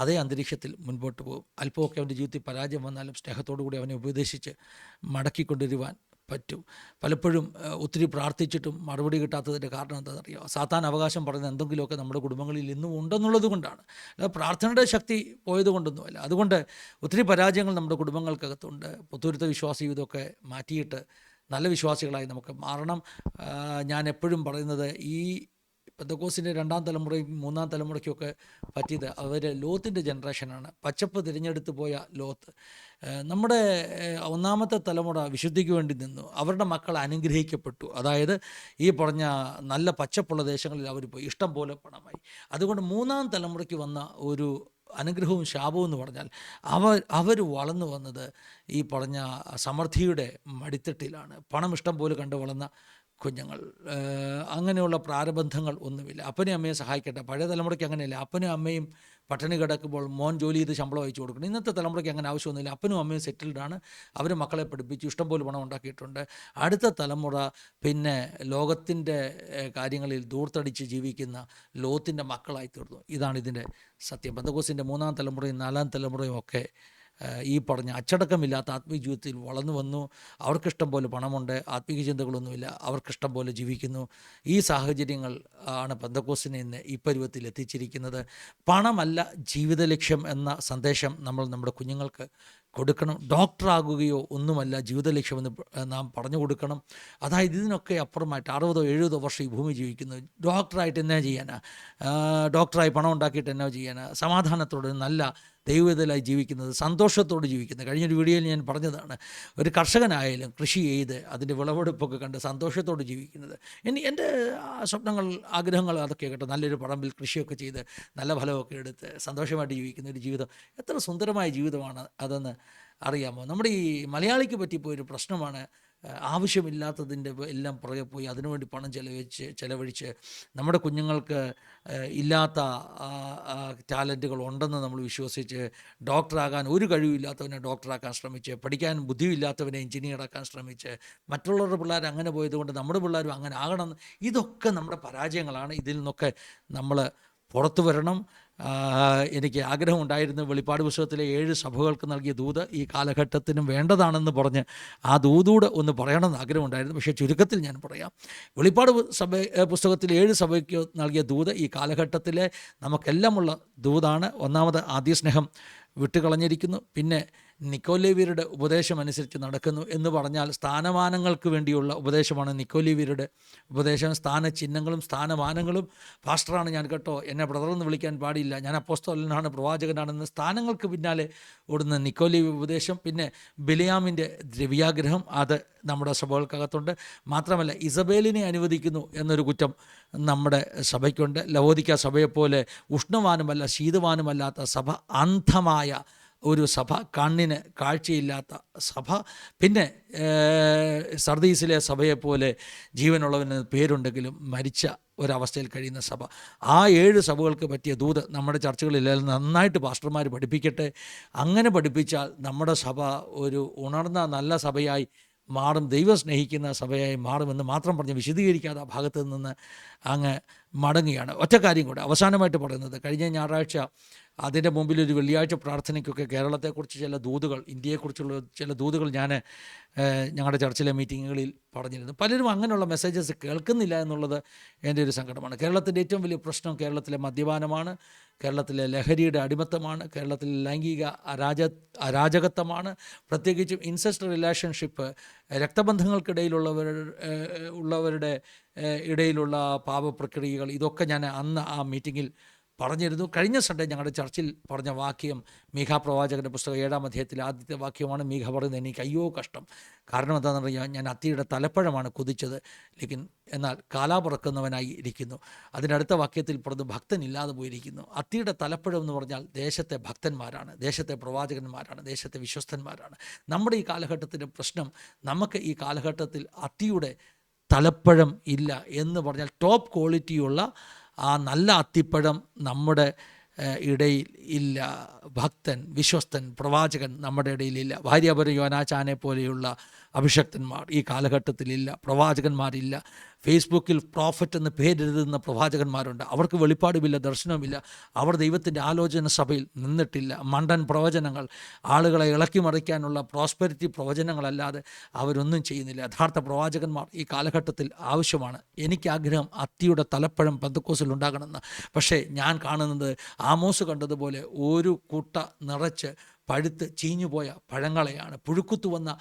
അതേ അന്തരീക്ഷത്തിൽ മുൻപോട്ട് പോകും. അല്പമൊക്കെ അവൻ്റെ ജീവിതത്തിൽ പരാജയം വന്നാലും സ്നേഹത്തോടു കൂടി അവനെ ഉപദേശിച്ച് മടക്കിക്കൊണ്ടുവരുവാൻ പറ്റും. പലപ്പോഴും ഒത്തിരി പ്രാർത്ഥിച്ചിട്ടും മറുപടി കിട്ടാത്തതിൻ്റെ കാരണം എന്താണെന്നറിയോ? സാത്താൻ അവകാശം പറയുന്ന എന്തെങ്കിലുമൊക്കെ നമ്മുടെ കുടുംബങ്ങളിൽ ഇന്നും ഉണ്ടെന്നുള്ളത് കൊണ്ടാണ്. അല്ല, പ്രാർത്ഥനയുടെ ശക്തി പോയത് കൊണ്ടൊന്നുമല്ല. അതുകൊണ്ട് ഒത്തിരി പരാജയങ്ങൾ നമ്മുടെ കുടുംബങ്ങൾക്കകത്തുണ്ട്. പുത്തൂരത്തെ വിശ്വാസ ജീവിതമൊക്കെ മാറ്റിയിട്ട് നല്ല വിശ്വാസികളായി നമുക്ക് മാറണം. ഞാൻ എപ്പോഴും പറയുന്നത്, ഈ പെന്തക്കോസ്തിൻ്റെ 2ാം തലമുറയും 3ാം തലമുറയ്ക്കൊക്കെ പറ്റിയത് അവർ ലോത്തിൻ്റെ ജനറേഷനാണ്. പച്ചപ്പ് തിരഞ്ഞെടുത്ത് പോയ ലോത്ത്. നമ്മുടെ 1ാമത്തെ തലമുറ വിശുദ്ധിക്ക് വേണ്ടി നിന്നു. അവരുടെ മക്കൾ അനുഗ്രഹിക്കപ്പെട്ടു. അതായത് ഈ പറഞ്ഞ നല്ല പച്ചപ്പുള്ള ദേശങ്ങളിൽ അവർ പോയി, ഇഷ്ടം പോലെ പണമായി. അതുകൊണ്ട് 3ാം തലമുറയ്ക്ക് വന്ന ഒരു അനുഗ്രഹവും ശാപവും എന്ന് പറഞ്ഞാൽ അവർ വളർന്നു വന്നത് ഈ പറഞ്ഞ സമൃദ്ധിയുടെ മടിത്തട്ടിലാണ്. പണം ഇഷ്ടം പോലെ കണ്ട് വളർന്ന കുഞ്ഞുങ്ങൾ. അങ്ങനെയുള്ള പ്രാരബന്ധങ്ങൾ ഒന്നുമില്ല. അപ്പനും അമ്മയെ സഹായിക്കട്ടെ. പഴയ തലമുറയ്ക്ക് അങ്ങനെയല്ല. അപ്പനും അമ്മയും പട്ടിണി കിടക്കുമ്പോൾ മോൻ ജോലി ചെയ്ത് ശമ്പളം അയച്ചു കൊടുക്കണം. ഇന്നത്തെ തലമുറയ്ക്ക് അങ്ങനെ ആവശ്യമൊന്നുമില്ല. അപ്പനും അമ്മയും സെറ്റിൽഡാണ്. അവർ മക്കളെ പഠിപ്പിച്ചു, ഇഷ്ടംപോലെ പണം ഉണ്ടാക്കിയിട്ടുണ്ട്. അടുത്ത തലമുറ പിന്നെ ലോകത്തിൻ്റെ കാര്യങ്ങളിൽ ദൂർത്തടിച്ച് ജീവിക്കുന്ന ലോത്തിൻ്റെ മക്കളായി തീർന്നു. ഇതാണ് ഇതിൻ്റെ സത്യം. പെന്തക്കോസ്തിൻ്റെ 3ാം തലമുറയും 4ാം തലമുറയും ഒക്കെ ഈ പറഞ്ഞ അച്ചടക്കമില്ലാത്ത ആത്മീയ ജീവിതത്തിൽ വളർന്നു വന്നു. അവർക്കിഷ്ടം പോലെ പണമുണ്ട്, ആത്മീയ ചിന്തകളൊന്നുമില്ല, അവർക്കിഷ്ടം പോലെ ജീവിക്കുന്നു. ഈ സാഹചര്യങ്ങൾ ആണ് പെന്തക്കോസ്തിനെ ഇന്ന് ഈ പരുവത്തിൽ എത്തിച്ചിരിക്കുന്നത്. പണമല്ല ജീവിത ലക്ഷ്യം എന്ന സന്ദേശം നമ്മൾ നമ്മുടെ കുഞ്ഞുങ്ങൾക്ക് കൊടുക്കണം. ഡോക്ടറാകുകയോ ഒന്നുമല്ല ജീവിത ലക്ഷ്യമെന്ന് നാം പറഞ്ഞു കൊടുക്കണം. അതായത് ഇതിനൊക്കെ അപ്പുറമായിട്ട് 60-70 വർഷം ഈ ഭൂമി ജീവിക്കുന്നു. ഡോക്ടറായിട്ട് എന്നാ ചെയ്യാനാ? ഡോക്ടറായി പണം ഉണ്ടാക്കിയിട്ട് എന്നാ ചെയ്യാനാ? സമാധാനത്തോടെ നല്ല ദൈവത്തിലായി ജീവിക്കുന്നത്, സന്തോഷത്തോട് ജീവിക്കുന്നത്. കഴിഞ്ഞൊരു വീഡിയോയിൽ ഞാൻ പറഞ്ഞതാണ്, ഒരു കർഷകനായാലും കൃഷി ചെയ്ത് അതിൻ്റെ വിളവെടുപ്പൊക്കെ കണ്ട് സന്തോഷത്തോട് ജീവിക്കുന്നത്. എൻ്റെ സ്വപ്നങ്ങൾ, ആഗ്രഹങ്ങൾ അതൊക്കെ കേട്ടോ. നല്ലൊരു പറമ്പിൽ കൃഷിയൊക്കെ ചെയ്ത് നല്ല ഫലമൊക്കെ എടുത്ത് സന്തോഷമായിട്ട് ജീവിക്കുന്ന ഒരു ജീവിതം എത്ര സുന്ദരമായ ജീവിതമാണ് അതെന്ന് അറിയാമോ? നമ്മുടെ ഈ മലയാളിക്ക് പറ്റിപ്പോയൊരു പ്രശ്നമാണ്, ആവശ്യമില്ലാത്തതിൻ്റെ എല്ലാം പുറകെ പോയി അതിനുവേണ്ടി പണം ചെലവഴിച്ച് നമ്മുടെ കുഞ്ഞുങ്ങൾക്ക് ഇല്ലാത്ത ടാലൻറ്റുകൾ ഉണ്ടെന്ന് നമ്മൾ വിശ്വസിച്ച് ഡോക്ടറാകാൻ ഒരു കഴിവില്ലാത്തവനെ ഡോക്ടറാക്കാൻ ശ്രമിച്ച്, പഠിക്കാൻ ബുദ്ധിയില്ലാത്തവനെ എഞ്ചിനീയറാക്കാൻ ശ്രമിച്ച്, മറ്റുള്ളവരുടെ പിള്ളേർ അങ്ങനെ പോയതുകൊണ്ട് നമ്മുടെ പിള്ളേരും അങ്ങനെ ആകണം. ഇതൊക്കെ നമ്മുടെ പരാജയങ്ങളാണ്. ഇതിൽ നിന്നൊക്കെ നമ്മൾ പുറത്തു വരണം. എനിക്ക് ആഗ്രഹമുണ്ടായിരുന്നു വെളിപ്പാട് പുസ്തകത്തിലെ 7 സഭകൾക്ക് നൽകിയ ദൂത് ഈ കാലഘട്ടത്തിനും വേണ്ടതാണെന്ന് പറഞ്ഞ് ആ ദൂതൂടെ ഒന്ന് പറയണമെന്ന് ആഗ്രഹമുണ്ടായിരുന്നു. പക്ഷേ ചുരുക്കത്തിൽ ഞാൻ പറയാം. വെളിപ്പാട് പുസ്തകത്തിൽ 7 സഭയ്ക്ക് നൽകിയ ദൂത് ഈ കാലഘട്ടത്തിലെ നമുക്കെല്ലാമുള്ള ദൂതാണ്. ഒന്നാമത് ആദ്യസ്നേഹം വിട്ടുകളഞ്ഞിരിക്കുന്നു. പിന്നെ നിക്കോലേവ്യരുടെ ഉപദേശം അനുസരിച്ച് നടക്കുന്നു എന്ന് പറഞ്ഞാൽ സ്ഥാനമാനങ്ങൾക്ക് വേണ്ടിയുള്ള ഉപദേശമാണ് നിക്കോലേവ്യരുടെ ഉപദേശം. സ്ഥാനചിഹ്നങ്ങളും സ്ഥാനമാനങ്ങളും. പാസ്റ്ററാണ് ഞാൻ കേട്ടോ, എന്നെ ബ്രദറെന്ന് വിളിക്കാൻ പാടില്ല, ഞാൻ അപ്പോസ്തലനാണ്, പ്രവാചകനാണെന്ന് സ്ഥാനങ്ങൾക്ക് പിന്നാലെ ഓടുന്ന നിക്കോലേവ്യ ഉപദേശം. പിന്നെ ബിലിയാമിൻ്റെ ദ്രവ്യാഗ്രഹം, അത് നമ്മുടെ സഭകൾക്കകത്തുണ്ട്. മാത്രമല്ല ഇസബേലിനെ അനുവദിക്കുന്നു എന്നൊരു കുറ്റം നമ്മുടെ സഭയ്ക്കുണ്ട്. ലവോദിക്ക സഭയെപ്പോലെ ഉഷ്ണവാനുമല്ല ശീതവാനുമല്ലാത്ത സഭ, അന്ധമായ ഒരു സഭ, കണ്ണിന് കാഴ്ചയില്ലാത്ത സഭ. പിന്നെ സർദീസിലെ സഭയെപ്പോലെ ജീവനുള്ളവന് പേരുണ്ടെങ്കിലും മരിച്ച ഒരവസ്ഥയിൽ കഴിയുന്ന സഭ. ആ 7 സഭകൾക്ക് പറ്റിയ ദൂത് നമ്മുടെ ചർച്ചകളിൽ നന്നായിട്ട് പാസ്റ്റർമാർ പഠിപ്പിക്കട്ടെ. അങ്ങനെ പഠിപ്പിച്ചാൽ നമ്മുടെ സഭ ഒരു ഉണർന്ന നല്ല സഭയായി മാറും, ദൈവം സ്നേഹിക്കുന്ന സഭയായി മാറുമെന്ന് മാത്രം പറഞ്ഞ് വിശദീകരിക്കാതെ ആ ഭാഗത്ത് നിന്ന് അങ്ങ് മടങ്ങുകയാണ്. ഒറ്റ കാര്യം കൂടെ അവസാനമായിട്ട് പറയുന്നത്, കഴിഞ്ഞ ഞായറാഴ്ച അതിൻ്റെ മുമ്പിൽ ഒരു വെള്ളിയാഴ്ച പ്രാർത്ഥനയ്ക്കൊക്കെ കേരളത്തെക്കുറിച്ച് ചില ദൂതുകൾ, ഇന്ത്യയെക്കുറിച്ചുള്ള ചില ദൂതുകൾ ഞാൻ ഞങ്ങളുടെ ചർച്ചിലെ മീറ്റിങ്ങുകളിൽ പറഞ്ഞിരുന്നു. പലരും അങ്ങനെയുള്ള മെസ്സേജസ് കേൾക്കുന്നില്ല എന്നുള്ളത് എൻ്റെ ഒരു സങ്കടമാണ്. കേരളത്തിൻ്റെ ഏറ്റവും വലിയ പ്രശ്നം കേരളത്തിലെ മദ്യപാനമാണ്, കേരളത്തിലെ ലഹരിയുടെ അടിമത്തമാണ്, കേരളത്തിലെ ലൈംഗിക അരാജകത്വമാണ്, പ്രത്യേകിച്ചും ഇൻസെസ്റ്റ് റിലേഷൻഷിപ്പ്, രക്തബന്ധങ്ങൾക്കിടയിലുള്ളവരുടെ ഇടയിലുള്ള പാപപ്രക്രിയകൾ. ഇതൊക്കെ ഞാൻ അന്ന് ആ മീറ്റിങ്ങിൽ പറഞ്ഞിരുന്നു. കഴിഞ്ഞ സൺഡേ ഞങ്ങളുടെ ചർച്ചിൽ പറഞ്ഞ വാക്യം മീഖ പ്രവാചകൻ്റെ പുസ്തകം 7-ാം അധ്യായത്തിലെ ആദ്യത്തെ വാക്യമാണ്. മീഖ പറയുന്നത്, എനിക്ക് അയ്യോ കഷ്ടം. കാരണം എന്താണെന്ന് പറഞ്ഞാൽ, ഞാൻ അത്തിയുടെ തലപ്പഴമാണ് കുതിച്ചത്, എന്നാൽ കാലാപുറക്കുന്നവനായി ഇരിക്കുന്നു. അതിനടുത്ത വാക്യത്തിൽ പറഞ്ഞു, ഭക്തനില്ലാതെ പോയിരിക്കുന്നു. അത്തിയുടെ തലപ്പഴം എന്ന് പറഞ്ഞാൽ ദേശത്തെ ഭക്തന്മാരാണ്, ദേശത്തെ പ്രവാചകന്മാരാണ്, ദേശത്തെ വിശ്വസ്തന്മാരാണ്. നമ്മുടെ ഈ കാലഘട്ടത്തിൻ്റെ പ്രശ്നം, നമുക്ക് ഈ കാലഘട്ടത്തിൽ അത്തിയുടെ തലപ്പഴം ഇല്ല എന്ന് പറഞ്ഞാൽ ടോപ്പ് ക്വാളിറ്റിയുള്ള ആ നല്ല അത്തിപ്പഴം നമ്മുടെ ഇടയിൽ ഇല്ല. ഭക്തൻ, വിശ്വസ്തൻ, പ്രവാചകൻ നമ്മുടെ ഇടയിലില്ല. ഭാര്യാപരം യോനാചാനെ പോലെയുള്ള അഭിഷക്തന്മാർ ഈ കാലഘട്ടത്തിലില്ല, പ്രവാചകന്മാരില്ല. ഫേസ്ബുക്കിൽ പ്രോഫറ്റ് എന്ന് പേരെഴുതുന്ന പ്രവാചകന്മാരുണ്ട്. അവർക്ക് വെളിപ്പാടുമില്ല, ദർശനവുമില്ല. അവർ ദൈവത്തിൻ്റെ ആലോചന സഭയിൽ നിന്നിട്ടില്ല. മണ്ടൻ പ്രവചനങ്ങൾ, ആളുകളെ ഇളക്കി മറിക്കാനുള്ള പ്രോസ്പെരിറ്റി പ്രവചനങ്ങളല്ലാതെ അവരൊന്നും ചെയ്യുന്നില്ല. യഥാർത്ഥ പ്രവാചകന്മാർ ഈ കാലഘട്ടത്തിൽ ആവശ്യമാണ്. എനിക്കാഗ്രഹം അത്തിയുടെ തലപ്പഴം പെന്തക്കോസ്തിൽ ഉണ്ടാകണമെന്ന്. പക്ഷേ ഞാൻ കാണുന്നത് ആമോസ് കണ്ടതുപോലെ ഒരു കുട്ട നിറച്ച് പഴുത്ത് ചീഞ്ഞുപോയ പഴങ്ങളെയാണ്, പുഴുക്കുത്തു വന്ന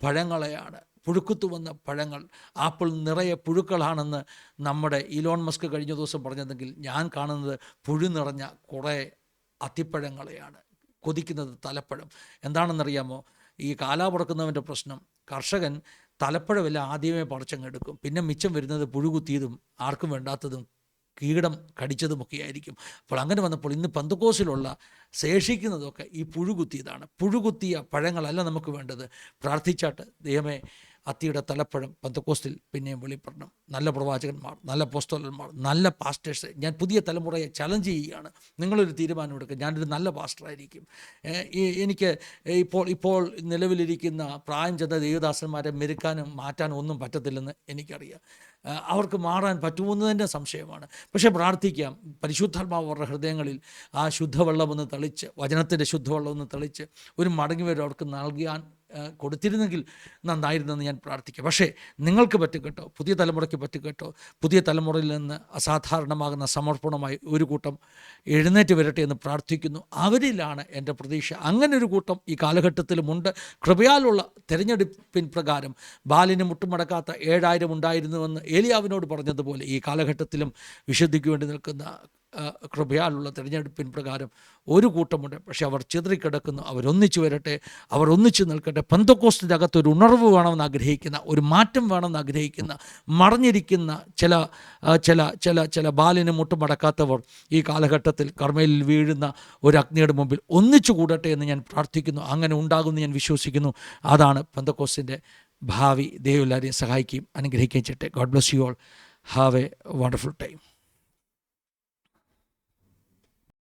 പഴങ്ങളെയാണ്. പുഴുക്കുത്തു വന്ന പഴങ്ങൾ, ആപ്പിൾ നിറയെ പുഴുക്കളാണെന്ന് നമ്മുടെ ഇലോൺ മസ്ക് കഴിഞ്ഞ ദിവസം പറഞ്ഞതെങ്കിൽ ഞാൻ കാണുന്നത് പുഴു നിറഞ്ഞ കുറേ അത്തിപ്പഴങ്ങളെയാണ്. കൊതിക്കുന്നത് തലപ്പഴം. എന്താണെന്നറിയാമോ? ഈ കാലാപുറക്കുന്നവൻ്റെ പ്രശ്നം, കർഷകൻ തലപ്പഴമെല്ലാം ആദ്യമേ പറിച്ചങ്ങെടുക്കും. പിന്നെ മിച്ചം വരുന്നത് പുഴുകുത്തിയതും ആർക്കും വേണ്ടാത്തതും കീടം കടിച്ചതുമൊക്കെ ആയിരിക്കും. അപ്പോൾ അങ്ങനെ വന്നപ്പോൾ ഇന്ന് പെന്തക്കോസ്തിലുള്ള ശേഷിക്കുന്നതൊക്കെ ഈ പുഴുകുത്തിയതാണ്. പുഴുകുത്തിയ പഴങ്ങളല്ല നമുക്ക് വേണ്ടത്. പ്രാർത്ഥിച്ചാട്ട് ദൈവമേ, അത്തിയുടെ തലപ്പഴം പെന്തക്കോസ്തിൽ പിന്നെയും വെളിപ്പെടണം. നല്ല പ്രവാചകന്മാർ, നല്ല അപ്പോസ്തലന്മാർ, നല്ല പാസ്റ്റേഴ്സ്. ഞാൻ പുതിയ തലമുറയെ ചലഞ്ച് ചെയ്യുകയാണ്. നിങ്ങളൊരു തീരുമാനമെടുക്കുക. ഞാനൊരു നല്ല പാസ്റ്ററായിരിക്കും. എനിക്ക് ഇപ്പോൾ നിലവിലിരിക്കുന്ന പ്രായം ചെന്ന ദേവദാസന്മാരെ മെരുക്കാനും മാറ്റാനും ഒന്നും പറ്റത്തില്ലെന്ന് എനിക്കറിയാം. അവർക്ക് മാറാൻ പറ്റുമെന്ന് തന്നെ സംശയമാണ്. പക്ഷേ പ്രാർത്ഥിക്കാം. പരിശുദ്ധാത്മാവ് അവരുടെ ഹൃദയങ്ങളിൽ ആ ശുദ്ധവെള്ളമൊന്ന് തെളിച്ച്, വചനത്തിൻ്റെ ശുദ്ധവെള്ളമൊന്ന് തെളിച്ച് ഒരു മടങ്ങിവരും അവർക്ക് നൽകാൻ കൊടുത്തിരുന്നെങ്കിൽ നന്നായിരുന്നെന്ന് ഞാൻ പ്രാർത്ഥിക്കാം. പക്ഷേ നിങ്ങൾക്ക് പറ്റും കേട്ടോ, പുതിയ തലമുറയ്ക്ക് പറ്റും കേട്ടോ. പുതിയ തലമുറയിൽ നിന്ന് അസാധാരണമാകുന്ന സമർപ്പണമായി ഒരു കൂട്ടം എഴുന്നേറ്റ് വരട്ടെ എന്ന് പ്രാർത്ഥിക്കുന്നു. അവരിലാണ് എൻ്റെ പ്രതീക്ഷ. അങ്ങനെ ഒരു കൂട്ടം ഈ കാലഘട്ടത്തിലുമുണ്ട്. കൃപയാലുള്ള തിരഞ്ഞെടുപ്പിൻ പ്രകാരം ബാലിന് മുട്ടുമടക്കാത്ത 7000 ഉണ്ടായിരുന്നുവെന്ന് ഏലിയാവിനോട് പറഞ്ഞതുപോലെ ഈ കാലഘട്ടത്തിലും വിശുദ്ധിക്ക് വേണ്ടി നിൽക്കുന്ന കൃപയാലുള്ള തിരഞ്ഞെടുപ്പിൻ പ്രകാരം ഒരു കൂട്ടമുണ്ട്. പക്ഷെ അവർ ചിതറിക്കിടക്കുന്നു. അവരൊന്നിച്ചു വരട്ടെ, അവർ ഒന്നിച്ചു നിൽക്കട്ടെ. പെന്തക്കോസ്തിൻ്റെ അകത്തൊരു ഉണർവ് വേണമെന്ന് ആഗ്രഹിക്കുന്ന, ഒരു മാറ്റം വേണമെന്ന് ആഗ്രഹിക്കുന്ന, മറഞ്ഞിരിക്കുന്ന ചില ബാലിന് മുട്ടുമടക്കാത്തവർ ഈ കാലഘട്ടത്തിൽ കർമ്മയിൽ വീഴുന്ന ഒരു അഗ്നിയുടെ മുമ്പിൽ ഒന്നിച്ചു കൂടട്ടെ എന്ന് ഞാൻ പ്രാർത്ഥിക്കുന്നു. അങ്ങനെ ഉണ്ടാകുമെന്ന് ഞാൻ വിശ്വസിക്കുന്നു. അതാണ് പെന്തക്കോസ്തിൻ്റെ ഭാവി. ദൈവം എല്ലാവരെയും സഹായിക്കുകയും അനുഗ്രഹിക്കുകയും ചെയ്യട്ടെ. God bless you all. Have A wonderful time.